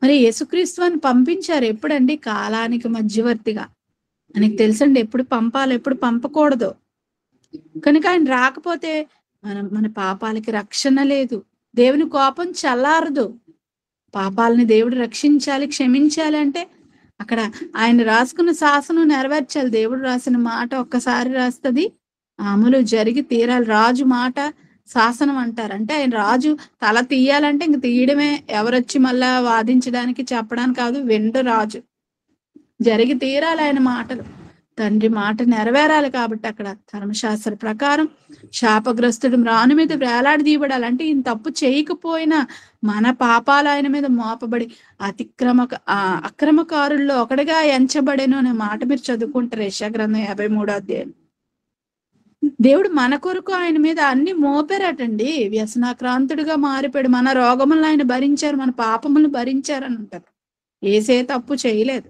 మరి యేసుక్రీస్తు అని పంపించారు ఎప్పుడండి? కాలానికి మధ్యవర్తిగా. ఆయనకు తెలుసండి ఎప్పుడు పంపాలి, ఎప్పుడు పంపకూడదు. కనుక ఆయన రాకపోతే మన పాపాలకి రక్షణ లేదు. దేవుని కోపం చల్లారదు. పాపాలని దేవుడు రక్షించాలి, క్షమించాలి అంటే అక్కడ ఆయన రాసుకున్న శాసనం నెరవేర్చాలి. దేవుడు రాసిన మాట ఒక్కసారి రాస్తుంది, అమలు జరిగి తీరాలి. రాజు మాట శాసనం అంటారు. అంటే ఆయన రాజు తల తీయాలంటే ఇంక తీయడమే. ఎవరొచ్చి మళ్ళా వాదించడానికి చెప్పడానికి కాదు, వెండు రాజు జరిగి తీరాలి ఆయన మాటలు. తండ్రి మాట నెరవేరాలి. కాబట్టి అక్కడ ధర్మశాస్త్ర ప్రకారం శాపగ్రస్తుడు రాను మీద వేలాడి తీయబడాలి. అంటే ఈయన తప్పు చేయకపోయినా మన పాపాలు ఆయన మీద మోపబడి అక్రమకారుల్లో ఒకటిగా ఎంచబడేను అనే మాట మీరు చదువుకుంటారు యెషయా గ్రంథం 53వ అధ్యాయం. దేవుడు మన కొరకు ఆయన మీద అన్ని మోపారటండి. వ్యసనాక్రాంతుడిగా మారిపోయాడు. మన రోగములను ఆయన భరించారు, మన పాపములను భరించారు అని అంటారు. ఏసే తప్పు చేయలేదు,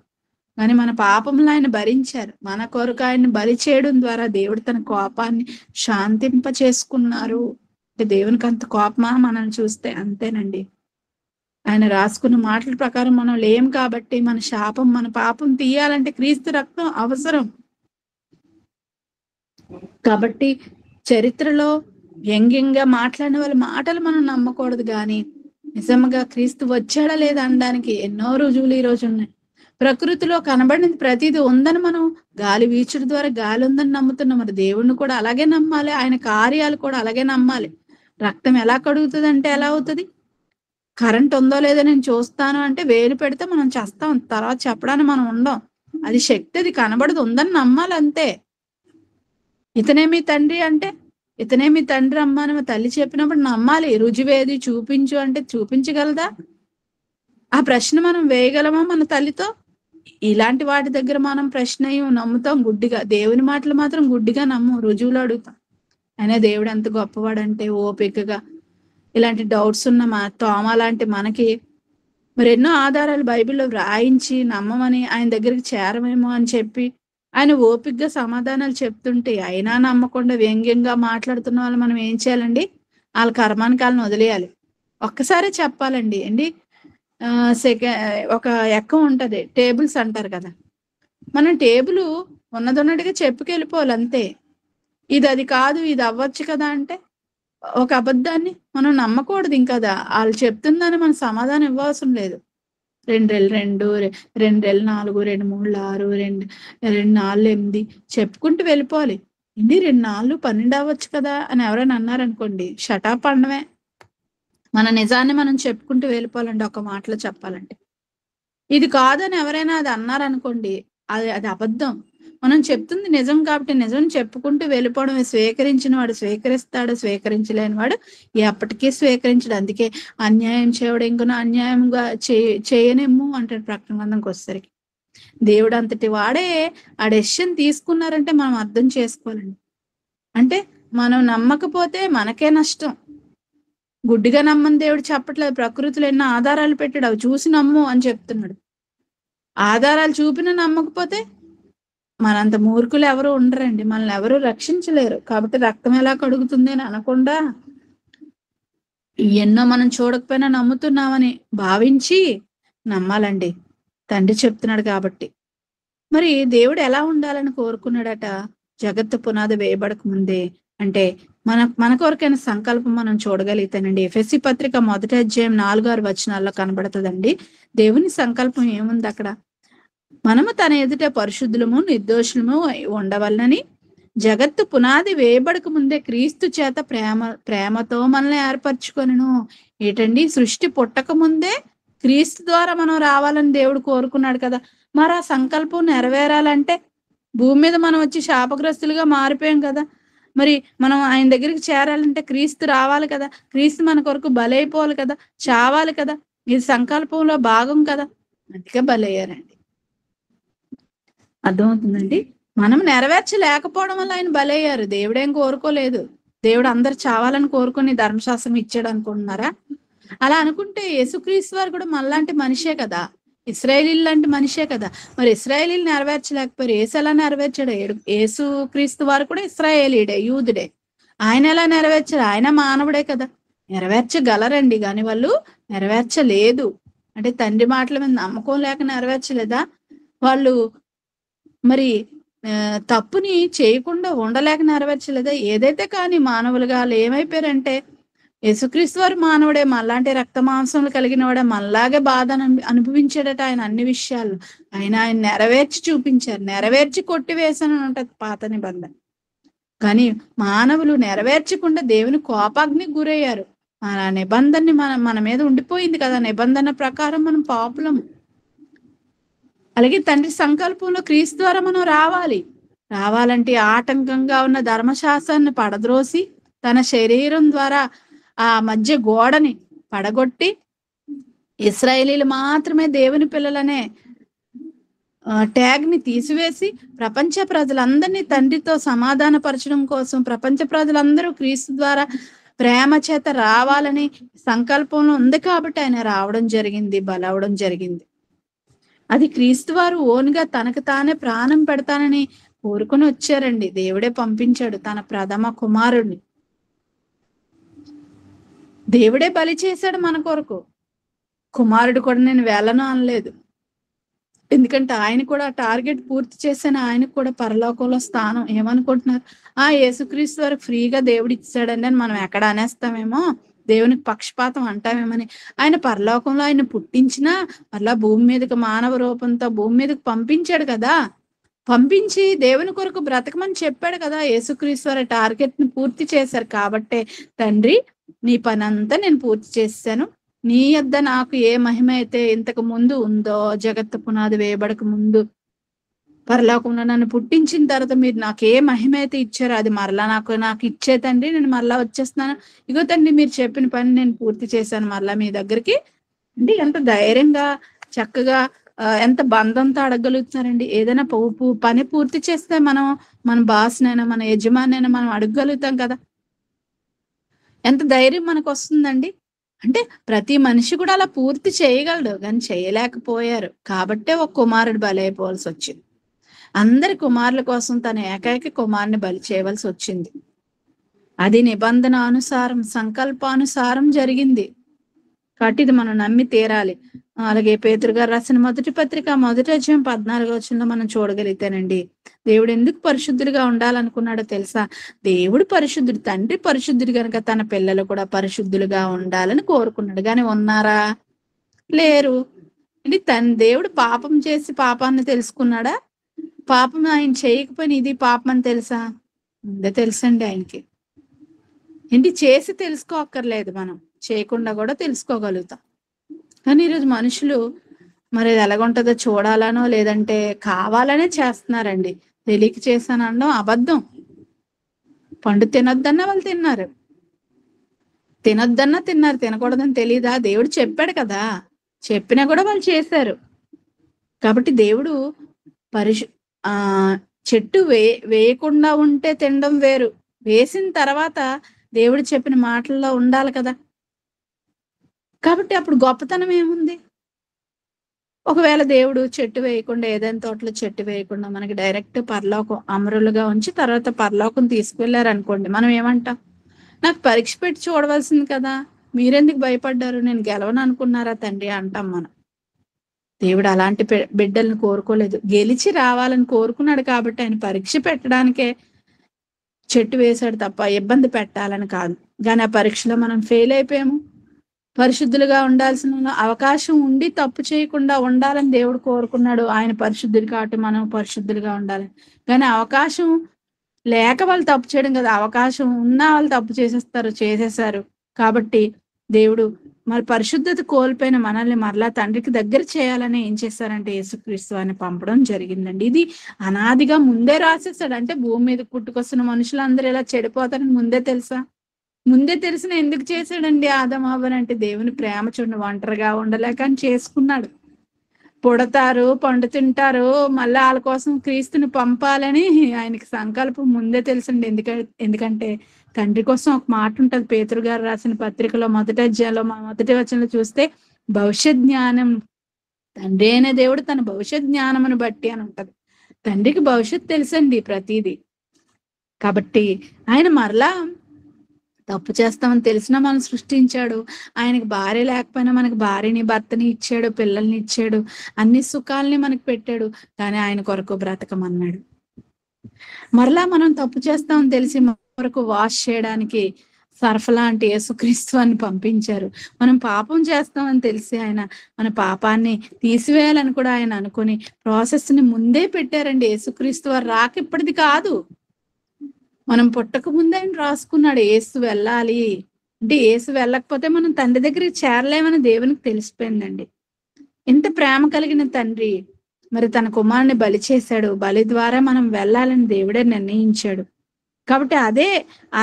కానీ మన పాపములను ఆయన భరించారు. మన కొరకు ఆయన బలి చేయడం ద్వారా దేవుడు తన కోపాన్ని శాంతింప చేసుకున్నారు. అంటే దేవునికి అంత కోపమా మనల్ని చూస్తే? అంతేనండి. ఆయన రాసుకున్న మాటల ప్రకారం మనం లేం కాబట్టి మన శాపం, మన పాపం తీయాలంటే క్రీస్తు రక్తం అవసరం. కాబట్టి చరిత్రలో వ్యంగ్యంగా మాట్లాడిన వాళ్ళ మాటలు మనం నమ్మకూడదు, కానీ నిజంగా క్రీస్తు వచ్చాడా లేదా అనడానికి ఎన్నో రుజువులు ఈ రోజు ఉన్నాయి. ప్రకృతిలో కనబడినది ప్రతిదీ ఉందని మనం గాలి వీచుడు ద్వారా గాలి ఉందని నమ్ముతున్నాం. మరి దేవుణ్ణి కూడా అలాగే నమ్మాలి, ఆయన కార్యాలు కూడా అలాగే నమ్మాలి. రక్తం ఎలా కడుగుతుంది అంటే ఎలా అవుతుంది? కరెంట్ ఉందో లేదో నేను చూస్తాను అంటే వేలు పెడితే మనం చేస్తాం, తర్వాత చెప్పడానికి మనం ఉండం. అది శక్తి, అది కనబడదు, ఉందని నమ్మాలి అంతే. ఇతనే మీ తండ్రి అంటే ఇతనే మీ తండ్రి అమ్మ అని మా తల్లి చెప్పినప్పుడు నమ్మాలి. రుజువేది చూపించు అంటే చూపించగలదా? ఆ ప్రశ్న మనం వేయగలమా మన తల్లితో? ఇలాంటి వాటి దగ్గర మనం ప్రశ్న నమ్ముతాం గుడ్డిగా. దేవుని మాటలు మాత్రం గుడ్డిగా నమ్ము, రుజువులు అడుగుతాం. అయినా దేవుడు ఎంత గొప్పవాడంటే ఓపికగా ఇలాంటి డౌట్స్ ఉన్న తోమ లాంటి మనకి మరి ఎన్నో ఆధారాలు బైబిల్లో వ్రాయించి నమ్మమని, ఆయన దగ్గరికి చేరమేమో అని చెప్పి ఆయన ఓపికగా సమాధానాలు చెప్తుంటే అయినా నమ్మకుండా వ్యంగ్యంగా మాట్లాడుతున్న వాళ్ళు మనం ఏం చేయాలండి? వాళ్ళ కర్మానికి వాళ్ళని వదిలేయాలి. ఒక్కసారి చెప్పాలండి అండి. ఒక ఎక్కం ఉంటది, టేబుల్స్ అంటారు కదా. మనం టేబుల్ ఉన్నదన్నట్టుగా చెప్పుకెళ్ళిపోవాలి అంతే. ఇది అది కాదు, ఇది అవ్వచ్చు కదా అంటే ఒక అబద్ధాన్ని మనం నమ్మకూడదు. ఇంకా వాళ్ళు చెప్తుందని మనం సమాధానం ఇవ్వాల్సిన లేదు. 2 2 4 2 3 6 2 4 8 చెప్పుకుంటూ వెళ్ళిపోవాలి. ఇండి 2 4 12 అవ్వచ్చు కదా అని ఎవరైనా అన్నారనుకోండి, షటాప్ అనడమే. మన నిజాన్ని మనం చెప్పుకుంటూ వెళ్ళిపోవాలండి. ఒక మాటలో చెప్పాలంటే ఇది కాదని ఎవరైనా అది అన్నారనుకోండి, అది అబద్ధం. మనం చెప్తుంది నిజం కాబట్టి నిజం చెప్పుకుంటూ వెళ్ళిపోవడం. స్వీకరించిన వాడు స్వీకరిస్తాడు, స్వీకరించలేని వాడు ఎప్పటికీ స్వీకరించడు. అందుకే అన్యాయం చేయడం ఇంకనూ అన్యాయంగా చేయనేమో అంటాడు ప్రకటన గ్రంథంకి వచ్చేసరికి. దేవుడు అంతటి వాడే ఆ డెసిషన్ తీసుకున్నారంటే మనం అర్థం చేసుకోవాలండి. అంటే మనం నమ్మకపోతే మనకే నష్టం. గుడ్డిగా నమ్మని దేవుడు చెప్పట్లేదు. ప్రకృతిలో ఎన్నో ఆధారాలు పెట్టాడు, అవి చూసి నమ్ము అని చెప్తున్నాడు. ఆధారాలు చూపిన నమ్మకపోతే మనంత మూర్ఖులు ఎవరు ఉండరండి. మనల్ని ఎవరు రక్షించలేరు. కాబట్టి రక్తం ఎలా కడుగుతుంది అని అనకుండా ఎన్నో మనం చూడకపోయినా నమ్ముతున్నామని భావించి నమ్మాలండి. తండ్రి చెప్తున్నాడు కాబట్టి. మరి దేవుడు ఎలా ఉండాలని కోరుకున్నాడట? జగత్తు పునాది వేయబడక ముందే. అంటే మన కొరకైన సంకల్పం మనం చూడగలిగితేనండి ఎఫెసీ పత్రిక 1వ అధ్యాయం 4-6 వచనాల్లో కనబడుతుందండి. దేవుని సంకల్పం ఏముంది అక్కడ? మనము తన ఎదుట పరిశుద్ధులము నిర్దోషులము ఉండవలనని జగత్తు పునాది వేయబడక ముందే క్రీస్తు చేత ప్రేమతో మనల్ని ఏర్పరచుకొనెను. ఏంటండి? సృష్టి పుట్టక ముందే క్రీస్తు ద్వారా మనం రావాలని దేవుడు కోరుకున్నాడు కదా. మరి ఆ సంకల్పం నెరవేరాలంటే భూమి మీద మనం వచ్చి శాపగ్రస్తులుగా మారిపోయాం కదా. మరి మనం ఆయన దగ్గరికి చేరాలంటే క్రీస్తు రావాలి కదా. క్రీస్తు మన కొరకు బలైపోవాలి కదా, చావాలి కదా. ఇది సంకల్పంలో భాగం కదా. అందుకే బలయ్యారండి. అర్థమవుతుందండి? మనం నెరవేర్చలేకపోవడం వల్ల ఆయన బలయ్యారు. దేవుడేం కోరుకోలేదు. దేవుడు అందరు చావాలని కోరుకొని ధర్మశాస్త్రం ఇచ్చాడు అనుకుంటున్నారా? అలా అనుకుంటే యేసుక్రీస్తు వారు కూడా మనలాంటి మనిషే కదా, ఇశ్రాయేలీలు లాంటి మనిషే కదా. మరి ఇశ్రాయేలీలు నెరవేర్చలేకపోయారు, యేసు ఎలా నెరవేర్చాడు? యేసు క్రీస్తు వారు కూడా ఇశ్రాయేలీడే, యూదుడే. ఆయన ఎలా నెరవేర్చారు? ఆయన మానవుడే కదా. నెరవేర్చగలరండి, కానీ వాళ్ళు నెరవేర్చలేదు. అంటే తండ్రి మాటల మీద నమ్మకం లేక నెరవేర్చలేదా? వాళ్ళు మరి తప్పుని చేయకుండా ఉండలేక నెరవేర్చలేదా? ఏదైతే కానీ మానవులుగా వాళ్ళు ఏమైపోయారంటే, యేసుక్రీస్తు వారు మానవుడే, మనలాంటి రక్త మాంసములు కలిగిన వాడే, మనలాగే బాధను అనుభవించాడట ఆయన అన్ని విషయాలు. ఆయన నెరవేర్చి చూపించారు. నెరవేర్చి కొట్టివేశాను అని ఉంటది పాత నిబంధన. కానీ మానవులు నెరవేర్చకుండా దేవుని కోపాగ్నికి గురయ్యారు. మన నిబంధనని మన మీద ఉండిపోయింది కదా, నిబంధన ప్రకారం మనం పాపులం. అలాగే తండ్రి సంకల్పంలో క్రీస్తు ద్వారా మనం రావాలంటే ఆటంకంగా ఉన్న ధర్మశాస్త్రాన్ని పడద్రోసి తన శరీరం ద్వారా ఆ మధ్య గోడని పడగొట్టి ఇశ్రాయేలీలు మాత్రమే దేవుని పిల్లలనే ట్యాగ్ ని తీసివేసి ప్రపంచ ప్రజలందరినీ తండ్రితో సమాధానపరచడం కోసం ప్రపంచ ప్రజలందరూ క్రీస్తు ద్వారా ప్రేమ చేత రావాలని సంకల్పంలో ఉంది కాబట్టి ఆయన రావడం జరిగింది, బలవడం జరిగింది. అది క్రీస్తు వారు ఓన్గా తనకు తానే ప్రాణం పెడతానని కోరుకుని వచ్చారండి. దేవుడే పంపించాడు తన ప్రథమ కుమారుడిని. దేవుడే బలి చేశాడు మన కొరకు. కుమారుడు కూడా నేను వెళ్ళను అనలేదు. ఎందుకంటే ఆయన కూడా టార్గెట్ పూర్తి చేసిన ఆయనకు కూడా పరలోకంలో స్థానం. ఏమనుకుంటున్నారు? యేసుక్రీస్తు వారు ఫ్రీగా దేవుడు ఇచ్చాడండి అని మనం ఎక్కడ అనేస్తామేమో, దేవునికి పక్షపాతం అంటామేమని. ఆయన పరలోకంలో ఆయన పుట్టించినా మళ్ళా భూమి మీదకి మానవ రూపంతో భూమి మీదకి పంపించాడు కదా. పంపించి దేవుని కొరకు బ్రతకమని చెప్పాడు కదా. యేసుక్రీస్తు వారి టార్గెట్ ని పూర్తి చేశారు కాబట్టే, తండ్రి నీ పని అంతా నేను పూర్తి చేశాను, నీ యొద్ద నాకు ఏ మహిమ అయితే ఇంతకు ముందు ఉందో, జగత్తు పునాది వేయబడక ముందు పరలోకంలో నన్ను పుట్టించిన తర్వాత మీరు నాకు ఏ మహిమ అయితే ఇచ్చారో అది మరలా నాకు ఇచ్చే తండ్రి, నేను మరలా వచ్చేస్తున్నాను. ఇగో తండ్రి మీరు చెప్పిన పని నేను పూర్తి చేశాను మరలా మీ దగ్గరికి. అంటే ఎంత ధైర్యంగా చక్కగా ఎంత బంధంతో అడగగలుగుతున్నారండి. ఏదైనా పని పూర్తి చేస్తే మనం మన బాస్నైనా మన యజమానైనా మనం అడగగలుగుతాం కదా. ఎంత ధైర్యం మనకు వస్తుందండి. అంటే ప్రతి మనిషి కూడా అలా పూర్తి చేయగలడు, కానీ చేయలేకపోయారు కాబట్టే ఒక కుమారుడు బలైపోవాల్సి వచ్చింది. అందరి కుమారుల కోసం తన ఏకైక కుమారుని బలి చేయవలసి వచ్చింది. అది నిబంధన అనుసారం సంకల్పానుసారం జరిగింది కాబట్టి ఇది మనం నమ్మి తీరాలి. అలాగే పేతురు గారు రాసిన మొదటి పత్రిక 1వ అధ్యాయం 14వ వచనంలో మనం చూడగలిగితేనండి, దేవుడు ఎందుకు పరిశుద్ధుడిగా ఉండాలనుకున్నాడో తెలుసా? దేవుడు పరిశుద్ధుడు, తండ్రి పరిశుద్ధుడు కనుక తన పిల్లలు కూడా పరిశుద్ధులుగా ఉండాలని కోరుకున్నాడు. కానీ ఉన్నారా? లేరు. దేవుడు పాపం చేసి పాపాన్ని తెలుసుకున్నాడా? పాపం ఆయన చేయకపోయినా ఇది పాపం అని తెలుసా? ముందే తెలుసండి ఆయనకి. చేసి తెలుసుకోక్కర్లేదు, మనం చేయకుండా కూడా తెలుసుకోగలుగుతాం. కానీ ఈరోజు మనుషులు మరి అది ఎలాగుంటుందో చూడాలనో లేదంటే కావాలనే చేస్తున్నారండి. తెలియక చేశానడం అబద్ధం. పండు తినొద్దన్నా వాళ్ళు తిన్నారు, తినొద్దన్నా తిన్నారు. తినకూడదని తెలీదా? దేవుడు చెప్పాడు కదా, చెప్పినా కూడా వాళ్ళు చేశారు. కాబట్టి దేవుడు చెట్టు వేయకుండా ఉంటే తినడం వేరు, వేసిన తర్వాత దేవుడు చెప్పిన మాటల్లో ఉండాలి కదా. కాబట్టి అప్పుడు గొప్పతనం ఏముంది? ఒకవేళ దేవుడు చెట్టు వేయకుండా, ఏదైనా తోటలో చెట్టు వేయకుండా మనకి డైరెక్ట్ పరలోకం అమరులుగా ఉంచి తర్వాత పరలోకం తీసుకువెళ్ళారు అనుకోండి, మనం ఏమంటాం? నాకు పరీక్ష పెట్టి చూడవలసింది కదా, మీరెందుకు భయపడ్డారు, నేను గెలవను అనుకున్నారా తండ్రి అంటాం మనం. దేవుడు అలాంటి బిడ్డలను కోరుకోలేదు, గెలిచి రావాలని కోరుకున్నాడు. కాబట్టి ఆయన పరీక్ష పెట్టడానికే చెట్టు వేశాడు తప్ప ఇబ్బంది పెట్టాలని కాదు. కానీ ఆ పరీక్షలో మనం ఫెయిల్ అయిపోయాము. పరిశుద్ధులుగా ఉండాల్సిన అవకాశం ఉండి తప్పు చేయకుండా ఉండాలని దేవుడు కోరుకున్నాడు. ఆయన పరిశుద్ధులు కాబట్టి మనం పరిశుద్ధులుగా ఉండాలి. కానీ అవకాశం లేక వాళ్ళు తప్పు చేయడం కదా, అవకాశం ఉన్నా వాళ్ళు తప్పు చేసేసారు. కాబట్టి దేవుడు మరి పరిశుద్ధత కోల్పోయిన మనల్ని మరలా తండ్రికి దగ్గర చేయాలని ఏం చేశారంటే యేసుక్రీస్తు అని పంపడం జరిగిందండి. ఇది అనాదిగా ముందే రాసేసాడు. అంటే భూమి మీద పుట్టుకొస్తున్న మనుషులందరూ ఇలా చెడిపోతారని ముందే తెలుసా? ముందే తెలిసిన ఎందుకు చేశాడండి ఆదం హవ్వని? అంటే దేవుని ప్రేమ చూడండి, ఒంటరిగా ఉండలేక అని చేసుకున్నాడు. పుడతారు, పండు తింటారు, మళ్ళీ వాళ్ళ కోసం క్రీస్తుని పంపాలని ఆయనకి సంకల్పం ముందే తెలుసండి. ఎందుకంటే తండ్రి కోసం ఒక మాట ఉంటది, పేతురు గారు రాసిన పత్రికలో 1వ అధ్యాయంలో 1వ వచనంలో చూస్తే, భవిష్యత్ జ్ఞానం, తండ్రి అయిన దేవుడు తన భవిష్యత్ జ్ఞానమును బట్టి అని ఉంటది. తండ్రికి భవిష్యత్ తెలుసండి ప్రతిదీ. కాబట్టి ఆయన మరలా తప్పు చేస్తామని తెలిసినా మనం సృష్టించాడు. ఆయనకి భార్య లేకపోయినా మనకి భార్యని, భర్తని ఇచ్చాడు, పిల్లల్ని ఇచ్చాడు, అన్ని సుఖాల్ని మనకు పెట్టాడు. కానీ ఆయన కొరకు బ్రతకమన్నాడు. మరలా మనం తప్పు చేస్తామని తెలిసి మన కొరకు వాష్ చేయడానికి సరఫ లాంటి యేసుక్రీస్తు అని పంపించారు. మనం పాపం చేస్తామని తెలిసి ఆయన మన పాపాన్ని తీసివేయాలని కూడా ఆయన అనుకుని ప్రాసెస్ ని ముందే పెట్టారండి. యేసుక్రీస్తు వారు రాక ఇప్పటిది కాదు, మనం పుట్టక ముందే ఆయన రాసుకున్నాడు యేసు వెళ్ళాలి అంటే. యేసు వెళ్ళకపోతే మనం తండ్రి దగ్గరికి చేరలేమని దేవునికి తెలిసిపోయిందండి. ఎంత ప్రేమ కలిగిన తండ్రి మరి తన కుమారుని బలి చేశాడు. బలి ద్వారా మనం వెళ్ళాలని దేవుడే నిర్ణయించాడు. కాబట్టి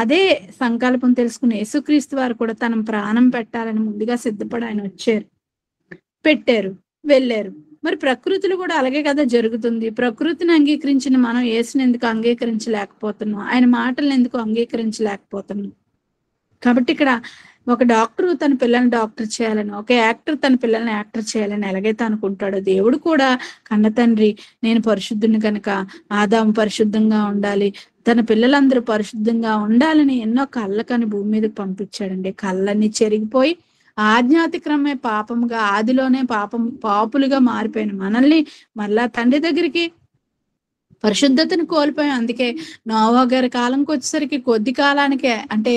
అదే సంకల్పం తెలుసుకుని యేసుక్రీస్తు వారు కూడా తన ప్రాణం పెట్టాలని ముందుగా సిద్ధపడి ఆయన వచ్చారు, పెట్టారు, వెళ్ళారు. మరి ప్రకృతిలో కూడా అలాగే కదా జరుగుతుంది. ప్రకృతిని అంగీకరించిన మనం యేసుని ఎందుకు అంగీకరించలేకపోతున్నాం? ఆయన మాటలను ఎందుకు అంగీకరించలేకపోతున్నాం? కాబట్టి ఇక్కడ ఒక డాక్టర్ తన పిల్లల్ని డాక్టర్ చేయాలని, ఒక యాక్టర్ తన పిల్లల్ని యాక్టర్ చేయాలని ఎలాగైతే అనుకుంటాడో, దేవుడు కూడా కన్న తండ్రి నేను పరిశుద్ధుని కనుక ఆదాము పరిశుద్ధంగా ఉండాలి, తన పిల్లలందరూ పరిశుద్ధంగా ఉండాలని ఎన్నో కళ్ళకని భూమి మీదకి పంపించాడండి. కళ్ళని చెరిగిపోయి ఆజ్ఞాతిక్రమే పాపముగా, ఆదిలోనే పాపులుగా మారిపోయిన మనల్ని మళ్ళా తండ్రి దగ్గరికి పరిశుద్ధతను కోల్పోయాం. అందుకే నోవా గారి కాలంకి వచ్చేసరికి కొద్ది కాలానికే, అంటే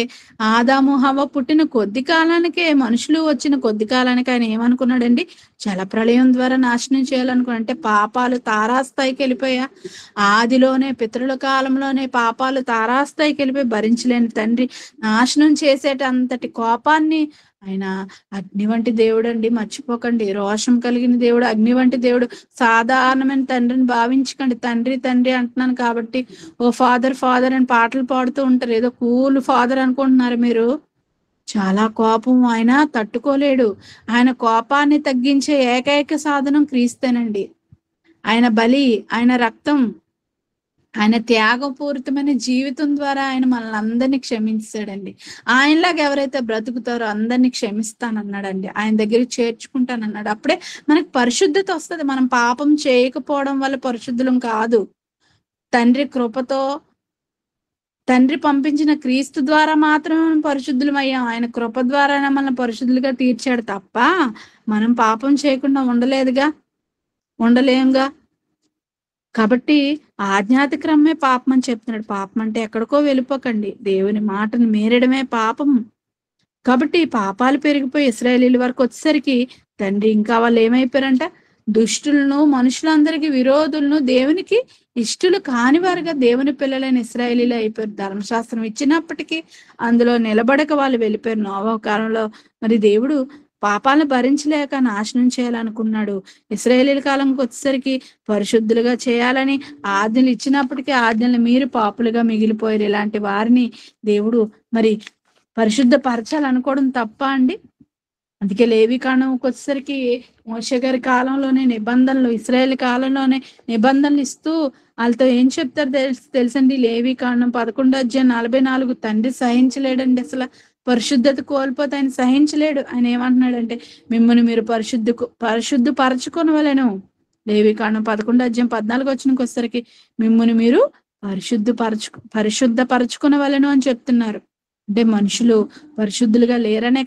ఆదాము హవ్వ పుట్టిన కొద్ది కాలానికే, మనుషులు వచ్చిన కొద్ది కాలానికి ఆయన ఏమనుకున్నాడండి? జలప్రళయం ద్వారా నాశనం చేయాలనుకున్నా. అంటే పాపాలు తారాస్థాయికి వెళ్ళిపోయా. ఆదిలోనే పితరుల కాలంలోనే పాపాలు తారాస్థాయికి వెళ్ళిపోయి భరించలేని తండ్రి నాశనం చేసేటంతటి కోపాన్ని ఆయన అగ్ని వంటి దేవుడు అండి, మర్చిపోకండి. రోషం కలిగిన దేవుడు, అగ్ని వంటి దేవుడు. సాధారణమైన తండ్రిని భావించకండి. తండ్రి తండ్రి అంటున్నాను కాబట్టి ఓ ఫాదర్ ఫాదర్ అని పాటలు పాడుతూ ఉంటారు. ఏదో కూల్ ఫాదర్ అనుకుంటున్నారు మీరు. చాలా కోపం, ఆయన తట్టుకోలేడు. ఆయన కోపాన్ని తగ్గించే ఏకైక సాధనం క్రీస్తేనండి. ఆయన బలి, ఆయన రక్తం, ఆయన త్యాగపూరితమైన జీవితం ద్వారా ఆయన మనల్ని అందరినీ క్షమించాడండి. ఆయనలాగా ఎవరైతే బ్రతుకుతారో అందరినీ క్షమిస్తానన్నాడండి. ఆయన దగ్గరికి చేర్చుకుంటానన్నాడు. అప్పుడే మనకు పరిశుద్ధత వస్తుంది. మనం పాపం చేయకపోవడం వల్ల పరిశుద్ధులం కాదు. తండ్రి కృపతో, తండ్రి పంపించిన క్రీస్తు ద్వారా మాత్రమే మనం పరిశుద్ధులం అయ్యాం. ఆయన కృప ద్వారా మనల్ని పరిశుద్ధులుగా తీర్చాడు తప్ప మనం పాపం చేయకుండా ఉండలేంగా. కాబట్టి ఆజ్ఞాతిక్రమే పాపం అని చెప్తున్నాడు. పాపం అంటే ఎక్కడికో వెళ్ళిపోకండి, దేవుని మాటను మీరడమే పాపం. కాబట్టి పాపాలు పెరిగిపోయి ఇశ్రాయేలీల వరకు వచ్చేసరికి తండ్రి ఇంకా వాళ్ళు ఏమైపోయారంట? దుష్టులను, మనుషులందరికీ విరోధులను, దేవునికి ఇష్టలు కానివారుగా దేవుని పిల్లలైన ఇశ్రాయేలీలు అయిపోయారు. ధర్మశాస్త్రం ఇచ్చినప్పటికీ అందులో నిలబడక వాళ్ళు వెళ్ళిపోయారు. నోవహు కాలంలో మరి దేవుడు పాపాలను భరించలేక నాశనం చేయాలనుకున్నాడు. ఇశ్రాయేలీల కాలంకి వచ్చేసరికి పరిశుద్ధులుగా చేయాలని ఆజ్ఞలు ఇచ్చినప్పటికీ ఆజ్ఞలు మీరు పాపులుగా మిగిలిపోయారు. ఇలాంటి వారిని దేవుడు మరి పరిశుద్ధ పరచాలనుకోవడం తప్ప అండి? అందుకే లేవి కాండంకి వచ్చేసరికి మోషే గారి కాలంలోనే నిబంధనలు, ఇశ్రాయేల్ కాలంలోనే నిబంధనలు ఇస్తూ వాళ్ళతో ఏం చెప్తారు తెలుసండి? లేవి కాండం 11:44 తండ్రి సహించలేడండి. అసలు పరిశుద్ధత కోల్పోతే ఆయన సహించలేడు. ఆయన ఏమంటున్నాడంటే మిమ్మల్ని మీరు పరిశుద్ధపరచుకొనవలెను. లేవి కాండం 11:14 వచ్చేసరికి మిమ్మల్ని మీరు పరిశుద్ధపరచుకొనవలెను అని చెప్తున్నారు. అంటే మనుషులు పరిశుద్ధులుగా లేరనే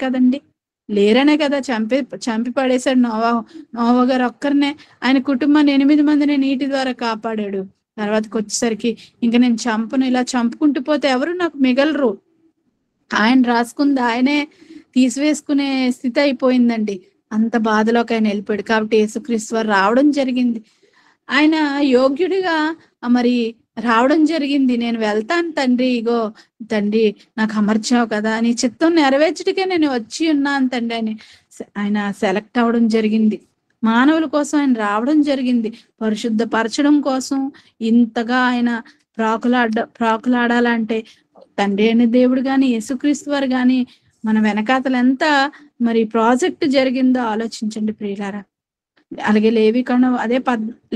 కదా చంపి పడేశాడు నోవా గారు ఒక్కరినే. ఆయన కుటుంబాన్ని 8 మందిని నీటి ద్వారా కాపాడాడు. తర్వాతకి వచ్చేసరికి ఇంకా నేను ఇలా చంపుకుంటూ పోతే ఎవరు నాకు మిగలరు. ఆయన రాసుకుంది ఆయనే తీసివేసుకునే స్థితి అయిపోయిందండి. అంత బాధలోకి ఆయన వెళ్ళిపోయాడు. కాబట్టి యేసుక్రీస్తు వారు రావడం జరిగింది. ఆయన యోగ్యుడిగా మరి రావడం జరిగింది. నేను వెళ్తాను తండ్రి, ఇగో తండ్రి నాకు అమర్చావు కదా, నీ చిత్తం నెరవేర్చుడికే నేను వచ్చి ఉన్నాను తండ్రి అని ఆయన సెలెక్ట్ అవడం జరిగింది. మానవుల కోసం ఆయన రావడం జరిగింది. పరిశుద్ధపరచడం కోసం ఇంతగా ఆయన ప్రాకులాడాలంటే తండ్రి అనే దేవుడు గాని, యేసుక్రీస్తు వారు గాని మన వెనకాతలు ఎంత మరి ప్రాజెక్ట్ జరిగిందో ఆలోచించండి ప్రియులారా. అలాగే లేవికాండం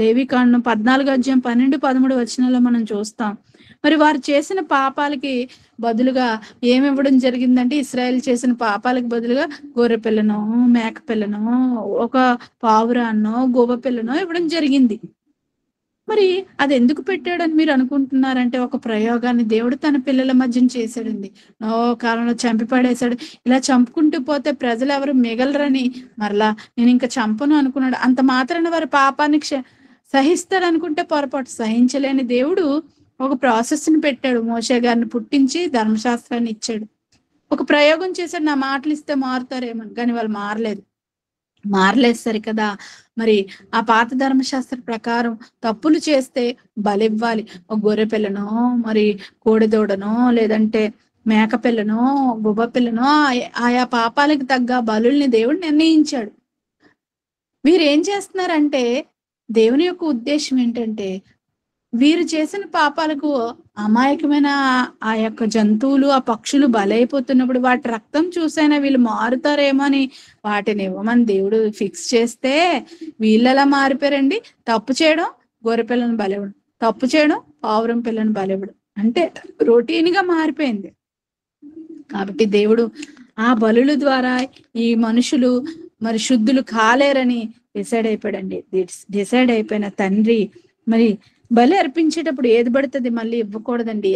లేవికాండం 14:12-13 మనం చూస్తాం. మరి వారు చేసిన పాపాలకి బదులుగా ఏమి ఇవ్వడం జరిగిందంటే, ఇశ్రాయేల్ చేసిన పాపాలకు బదులుగా గొర్రె పిల్లనో, మేక పిల్లనో, ఒక పావురాన్నో, గువ్వ పిల్లనో ఇవ్వడం జరిగింది. మరి అది ఎందుకు పెట్టాడని మీరు అనుకుంటున్నారంటే, ఒక ప్రయోగాన్ని దేవుడు తన పిల్లల మధ్యన చేశాడండి. కాలంలో చంపి పడేశాడు. ఇలా చంపుకుంటూ పోతే ప్రజలు ఎవరు మిగలరని మరలా నేను ఇంక చంపను అనుకున్నాడు. అంత మాత్రాన వారి పాపాన్ని సహిస్తాడనుకుంటే పొరపాటు. సహించలేని దేవుడు ఒక ప్రాసెస్ని పెట్టాడు. మోషే గారిని పుట్టించి ధర్మశాస్త్రాన్ని ఇచ్చాడు. ఒక ప్రయోగం చేశాడు, నా మాటలు ఇస్తే మారుతారేమో, కానీ వాళ్ళు మారలేదు సరికదా. మరి ఆ పాత ధర్మశాస్త్ర ప్రకారం తప్పులు చేస్తే బలివ్వాలి. ఒక గొర్రె పిల్లనో, మరి కోడిదూడనో, లేదంటే మేక పిల్లనో, గువ్వ పిల్లనో, ఆయా పాపాలకు తగ్గ బలుల్ని దేవుడు నిర్ణయించాడు. వీరేం చేస్తున్నారంటే, దేవుని యొక్క ఉద్దేశం ఏంటంటే, వీరు చేసిన పాపాలకు అమాయకమైన ఆ యొక్క జంతువులు, ఆ పక్షులు బలైపోతున్నప్పుడు వాటి రక్తం చూసైనా వీళ్ళు మారుతారేమో అని వాటిని ఇవ్వమని దేవుడు ఫిక్స్ చేస్తే, వీళ్ళెలా మారిపోయారండి? తప్పు చేయడం, గొర్రె పిల్లని బలివ్వడం, తప్పు చేయడం, పావురం పిల్లని బలివ్వడం, అంటే రొటీన్ గా మారిపోయింది. కాబట్టి దేవుడు ఆ బలుల ద్వారా ఈ మనుషులు మరి శుద్ధులు కాలేరని డిసైడ్ అయిపోయిన తండ్రి మరి బలి అర్పించేటప్పుడు ఏది పడుతుంది మళ్ళీ ఇవ్వకూడదండి.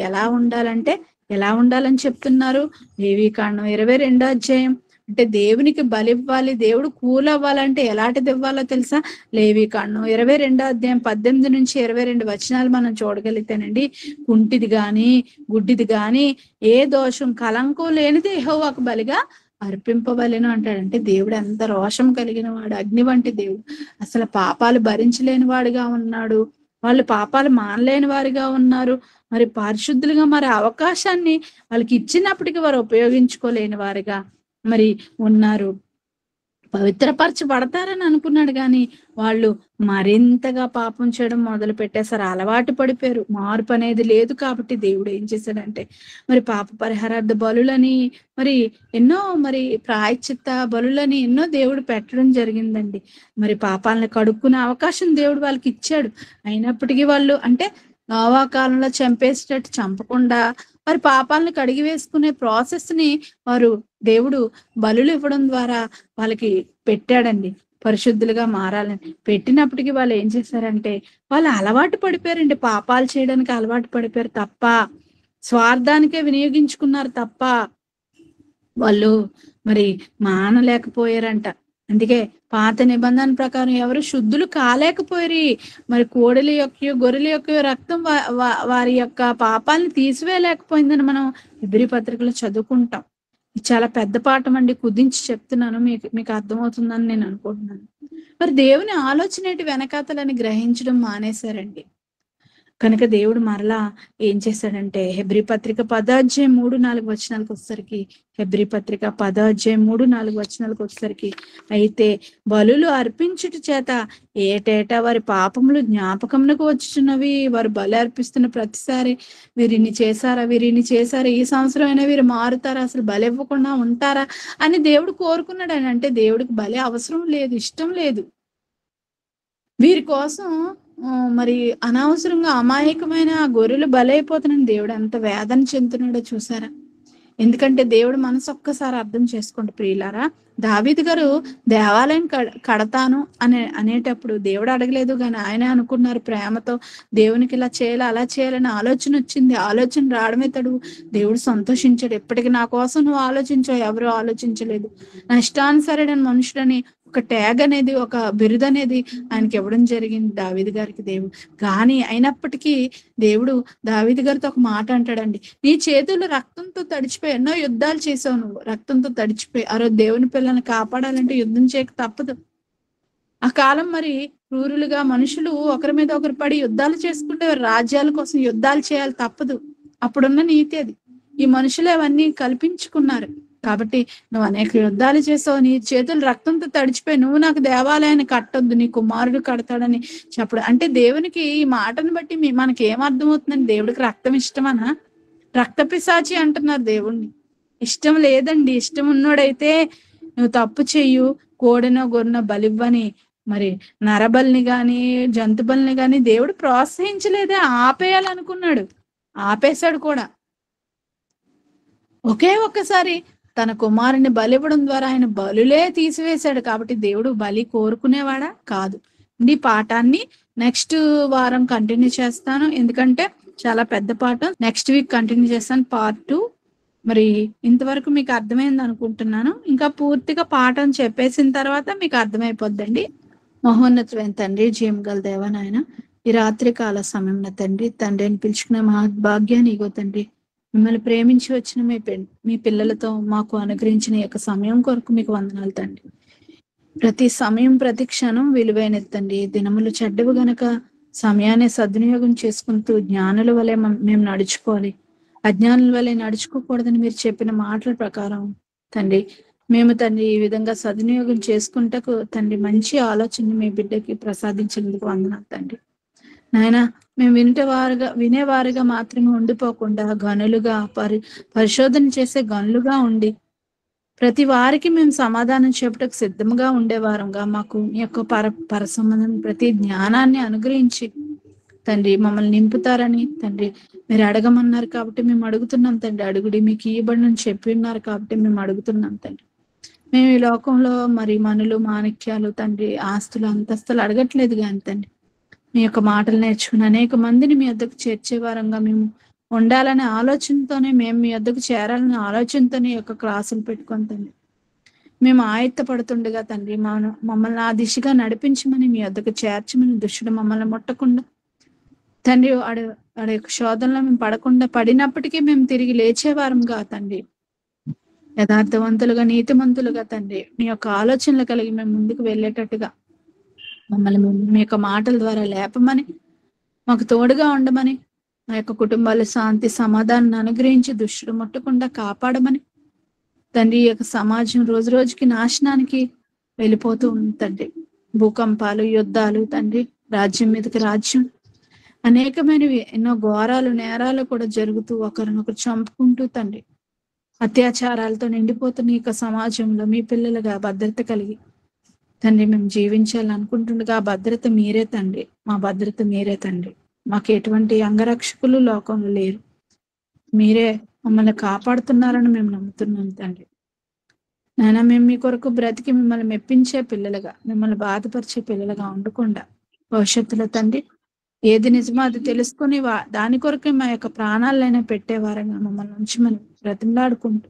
ఎలా ఉండాలని చెప్తున్నారు? లేవీకాండం 22వ అధ్యాయం. అంటే దేవునికి బలి ఇవ్వాలి, దేవుడు కూలవ్వాలంటే ఎలాంటిది ఇవ్వాలో తెలుసా? లేవీకాండం 22వ అధ్యాయం 18 నుంచి 22 వచనాలు మనం చూడగలిగితేనండి, కుంటిది గాని గుడ్డిది గాని ఏ దోషం కలంకం లేనిది యెహోవాకు బలిగా అర్పింపవలెను అంటాడంటే, దేవుడు ఎంత రోషం కలిగిన వాడు, అగ్ని వంటి దేవుడు. అసలు పాపాలు భరించలేని వాడుగా ఉన్నాడు. వాళ్ళు పాపాలు మానలేని వారిగా ఉన్నారు. మరి పరిశుద్ధులుగా మరి అవకాశాన్ని వాళ్ళకి ఇచ్చినప్పటికీ వారు ఉపయోగించుకోలేని వారిగా మరి ఉన్నారు. పవిత్రపరచబడతారని అనుకున్నాడు, కానీ వాళ్ళు మరింతగా పాపం చేయడం మొదలు పెట్టేశారు. అలవాటు పడిపోయారు. మార్పు అనేది లేదు. కాబట్టి దేవుడు ఏం చేశాడంటే, మరి పాప పరిహారార్థ బలులని, మరి ఎన్నో మరి ప్రాయశ్చిత్త బలులని ఎన్నో దేవుడు పెట్టడం జరిగిందండి. మరి పాపాలను కడుక్కునే అవకాశం దేవుడు వాళ్ళకి ఇచ్చాడు. అయినప్పటికీ వాళ్ళు అంటే నోవా కాలంలో చంపేసేటట్టు చంపకుండా మరి పాపాలను కడిగి వేసుకునే ప్రాసెస్ ని వారు దేవుడు బలులు ఇవ్వడం ద్వారా వాళ్ళకి పెట్టాడండి. పరిశుద్ధులుగా మారాలని పెట్టినప్పటికీ వాళ్ళు ఏం చేశారంటే, వాళ్ళు అలవాటు పడిపోయారండి. పాపాలు చేయడానికి అలవాటు పడిపోయారు తప్ప, స్వార్థానికే వినియోగించుకున్నారు తప్ప వాళ్ళు మరి మానలేకపోయారంట. అందుకే పాత నిబంధన ప్రకారం ఎవరు శుద్ధులు కాలేకపోయారు. మరి కోడలి యొక్క గొర్రెల యొక్క రక్తం వారి యొక్క పాపాలను తీసివేయలేకపోయిందని మనం హెబ్రీ పత్రికలో చదువుకుంటాం. ఇది చాలా పెద్ద పాఠం అండి, కుదించి చెప్తున్నాను, మీకు అర్థమవుతుందని నేను అనుకుంటున్నాను. మరి దేవుని ఆలోచన ఏంటి వెనకాతలని గ్రహించడం మానేశారండి. కనుక దేవుడు మరలా ఏం చేశాడంటే, హెబ్రీ పత్రిక 10వ అధ్యాయం 3-4 వచనాలకు వచ్చేసరికి, హెబ్రీ పత్రిక 10వ అధ్యాయం 3-4 వచనాలకు వచ్చేసరికి, అయితే బలులు అర్పించుట చేత ఏటేటా వారి పాపములు జ్ఞాపకమునకు వచ్చుచున్నవి. వారు బలి అర్పిస్తున్న ప్రతిసారి వీరిని చేశారా, ఈ సంవత్సరం అయినా వీరు మారుతారా, అసలు బలి ఇవ్వకుండా ఉంటారా అని దేవుడు కోరుకున్నాడు. అని అంటే దేవుడికి బలి అవసరం లేదు, ఇష్టం లేదు. వీరి కోసం మరి అనవసరంగా అమాయకమైన గొర్రెలు బలైపోతున్నాడు. దేవుడు ఎంత వేదన చెందుతున్నాడో చూసారా? ఎందుకంటే దేవుడు మనసు ఒక్కసారి అర్థం చేసుకోండి ప్రియులారా. దావీదు గారు దేవాలయం కడతాను అనేటప్పుడు దేవుడు అడగలేదు, కానీ ఆయన అనుకున్నారు ప్రేమతో, దేవునికి ఇలా చేయాలి అలా చేయాలని ఆలోచన వచ్చింది. ఆలోచన రావడమే తడు దేవుడు సంతోషించాడు. ఎప్పటికీ నా కోసం నువ్వు ఆలోచించావు, ఎవరు ఆలోచించలేదు. నా ఇష్టానుసరైన మనుషులని ఒక ట్యాగ్ అనేది, ఒక బిరుదు అనేది ఆయనకి ఇవ్వడం జరిగింది దావీదు గారికి దేవుడు. కానీ అయినప్పటికీ దేవుడు దావీదు గారితో ఒక మాట అంటాడండి, నీ చేతులు రక్తంతో తడిచిపోయి ఎన్నో యుద్ధాలు చేసావు, నువ్వు రక్తంతో తడిచిపోయి. ఆ రోజు దేవుని పిల్లల్ని కాపాడాలంటే యుద్ధం చేయక తప్పదు. ఆ కాలం మరి క్రూరులుగా మనుషులు ఒకరి మీద ఒకరు పడి యుద్ధాలు చేసుకుంటే రాజ్యాల కోసం యుద్ధాలు చేయాలి తప్పదు. అప్పుడున్న నీతి అది. ఈ మనుషులు అవన్నీ కల్పించుకున్నారు. కాబట్టి నువ్వు అనేక యుద్ధాలు చేసావు, నీ చేతులు రక్తంతో తడిచిపోయి నువ్వు నాకు దేవాలయాన్ని కట్టొద్దు, నీ కుమారుడు కడతాడని చెప్పడం అంటే, దేవునికి ఈ మాటను బట్టి మనకి ఏమర్థమవుతుందండి? దేవుడికి రక్తం ఇష్టమనా? రక్త పిశాచి అంటున్నారు దేవుణ్ణి. ఇష్టం లేదండి. ఇష్టం ఉన్నోడైతే నువ్వు తప్పు చెయ్యు, కోడెనో గొర్రెనో బలివ్వని మరి నరబలిని గాని జంతు బలిని గాని దేవుడు ప్రోత్సహించలేదే, ఆపేయాలనుకున్నాడు, ఆపేశాడు కూడా. ఒకే ఒక్కసారి తన కుమారుని బలివ్వడం ద్వారా ఆయన బలులే తీసివేశాడు. కాబట్టి దేవుడు బలి కోరుకునేవాడా కాదు. ఈ పాఠాన్ని నెక్స్ట్ వారం కంటిన్యూ చేస్తాను, ఎందుకంటే చాలా పెద్ద పాఠం. నెక్స్ట్ వీక్ కంటిన్యూ చేస్తాను పార్ట్ 2. మరి ఇంతవరకు మీకు అర్థమైంది అనుకుంటున్నాను. ఇంకా పూర్తిగా పాఠం చెప్పేసిన తర్వాత మీకు అర్థమైపోద్దండి. మహోన్నతమైన తండ్రి, జీవం గల దేవా నాయన, ఈ రాత్రి కాల సమయంలో తండ్రి అని పిలుచుకునే మహాభాగ్యాన్ని ఇగో తండ్రి. మిమ్మల్ని ప్రేమించి వచ్చిన మీ పిల్లలతో మాకు అనుగ్రహించిన యొక్క సమయం కొరకు మీకు వందనాలు తండ్రి. ప్రతి సమయం ప్రతి క్షణం విలువైనది తండ్రి. దినములు చెడ్డవి గనక సమయాన్ని సద్వినియోగం చేసుకుంటూ జ్ఞానుల వలె మేము నడుచుకోవాలి, అజ్ఞానుల వలె నడుచుకోకూడదని మీరు చెప్పిన మాటల ప్రకారం తండ్రి మేము తండ్రి ఈ విధంగా సద్వినియోగం చేసుకుంటకు తండ్రి మంచి ఆలోచన మీ బిడ్డకి ప్రసాదించినందుకు వందనాలు తండ్రి. నాయన మేము వినేవారుగా మాత్రమే ఉండిపోకుండా గనులుగా పరిశోధన చేసే గనులుగా ఉండి ప్రతి వారికి మేము సమాధానం చెప్పటకు సిద్ధంగా ఉండేవారంగా మాకు మీ యొక్క పరసంబంధం ప్రతి జ్ఞానాన్ని అనుగ్రహించి తండ్రి మమ్మల్ని నింపుతారని తండ్రి మీరు అడగమన్నారు కాబట్టి మేము అడుగుతున్నాం తండ్రి. అడుగుడి మీకు ఇవ్వబడినని చెప్పి ఉన్నారు కాబట్టి మేము అడుగుతున్నాం తండ్రి. మేము ఈ లోకంలో మరి మనులు మాణిక్యాలు తండ్రి ఆస్తులు అంతస్తులు అడగట్లేదు కానీ తండ్రి మీ యొక్క మాటలు నేర్చుకుని అనేక మందిని మీ వద్దకు చేర్చే వారంగా మేము ఉండాలనే ఆలోచనతోనే మేము మీ వద్దకు చేరాలనే ఆలోచనతోనే ఈ యొక్క క్లాసులు పెట్టుకొని తండ్రి మేము ఆయత్తపడుతుండగా తండ్రి మమ్మల్ని ఆ దిశగా నడిపించమని మీ వద్దకు చేర్చమని దుష్టుడు మమ్మల్ని ముట్టకుండా తండ్రి వాడి యొక్క శోధనలో మేము పడకుండా పడినప్పటికీ మేము తిరిగి లేచేవారంగా తండ్రి యథార్థవంతులుగా నీతిమంతులుగా తండ్రి మీ యొక్క ఆలోచనలు కలిగి మేము ముందుకు వెళ్ళేటట్టుగా మమ్మల్ని మీ యొక్క మాటల ద్వారా లేపమని మాకు తోడుగా ఉండమని మా యొక్క కుటుంబాల శాంతి సమాధానాన్ని అనుగ్రహించి దుష్టుడు ముట్టకుండా కాపాడమని తండ్రి ఈ యొక్క సమాజం రోజు రోజుకి నాశనానికి వెళ్ళిపోతూ ఉంది తండ్రి. భూకంపాలు, యుద్ధాలు తండ్రి, రాజ్యం మీదకి రాజ్యం, అనేకమైనవి ఎన్నో ఘోరాలు నేరాలు కూడా జరుగుతూ ఒకరినొకరు చంపుకుంటూ తండ్రి అత్యాచారాలతో నిండిపోతున్న ఈ యొక్క సమాజంలో మీ పిల్లలుగా భద్రత కలిగి తండ్రి మేము జీవించాలనుకుంటుండగా భద్రత మీరే తండ్రి. మా భద్రత మీరే తండ్రి. మాకు ఎటువంటి అంగరక్షకులు లోకంలో లేరు. మీరే మమ్మల్ని కాపాడుతున్నారని మేము నమ్ముతున్నాం తండ్రి. నాయన మేము మీ కొరకు బ్రతికి మిమ్మల్ని మెప్పించే పిల్లలుగా, మిమ్మల్ని బాధపరిచే పిల్లలుగా ఉండకుండా భవిష్యత్తులో తండ్రి ఏది నిజమో అది తెలుసుకుని దాని కొరకే మా యొక్క ప్రాణాలైనా పెట్టేవారంగా మమ్మల్ని నుంచి మనం బ్రతిమలాడుకుంటూ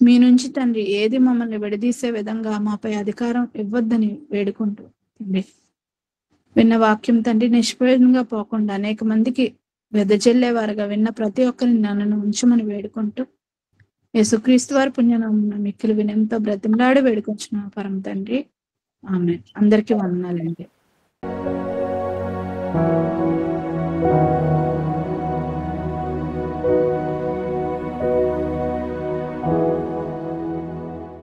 మీ నుంచి తండ్రి ఏది మమ్మల్ని విడదీసే విధంగా మాపై అధికారం ఇవ్వద్దని వేడుకుంటూ తండ్రి విన్న వాక్యం తండ్రి నిష్ప్రయోజనంగా పోకుండా అనేక మందికి వెదజల్లేవారుగా విన్న ప్రతి ఒక్కరిని నన్ను ఉంచమని వేడుకుంటూ యేసుక్రీస్తు వారి పుణ్యనామమున మిక్కిలి వినయంతో బ్రతిమలాడి వేడుకొంచున్నాం పరమ తండ్రి. ఆమేన్. అందరికీ వందనాలండి.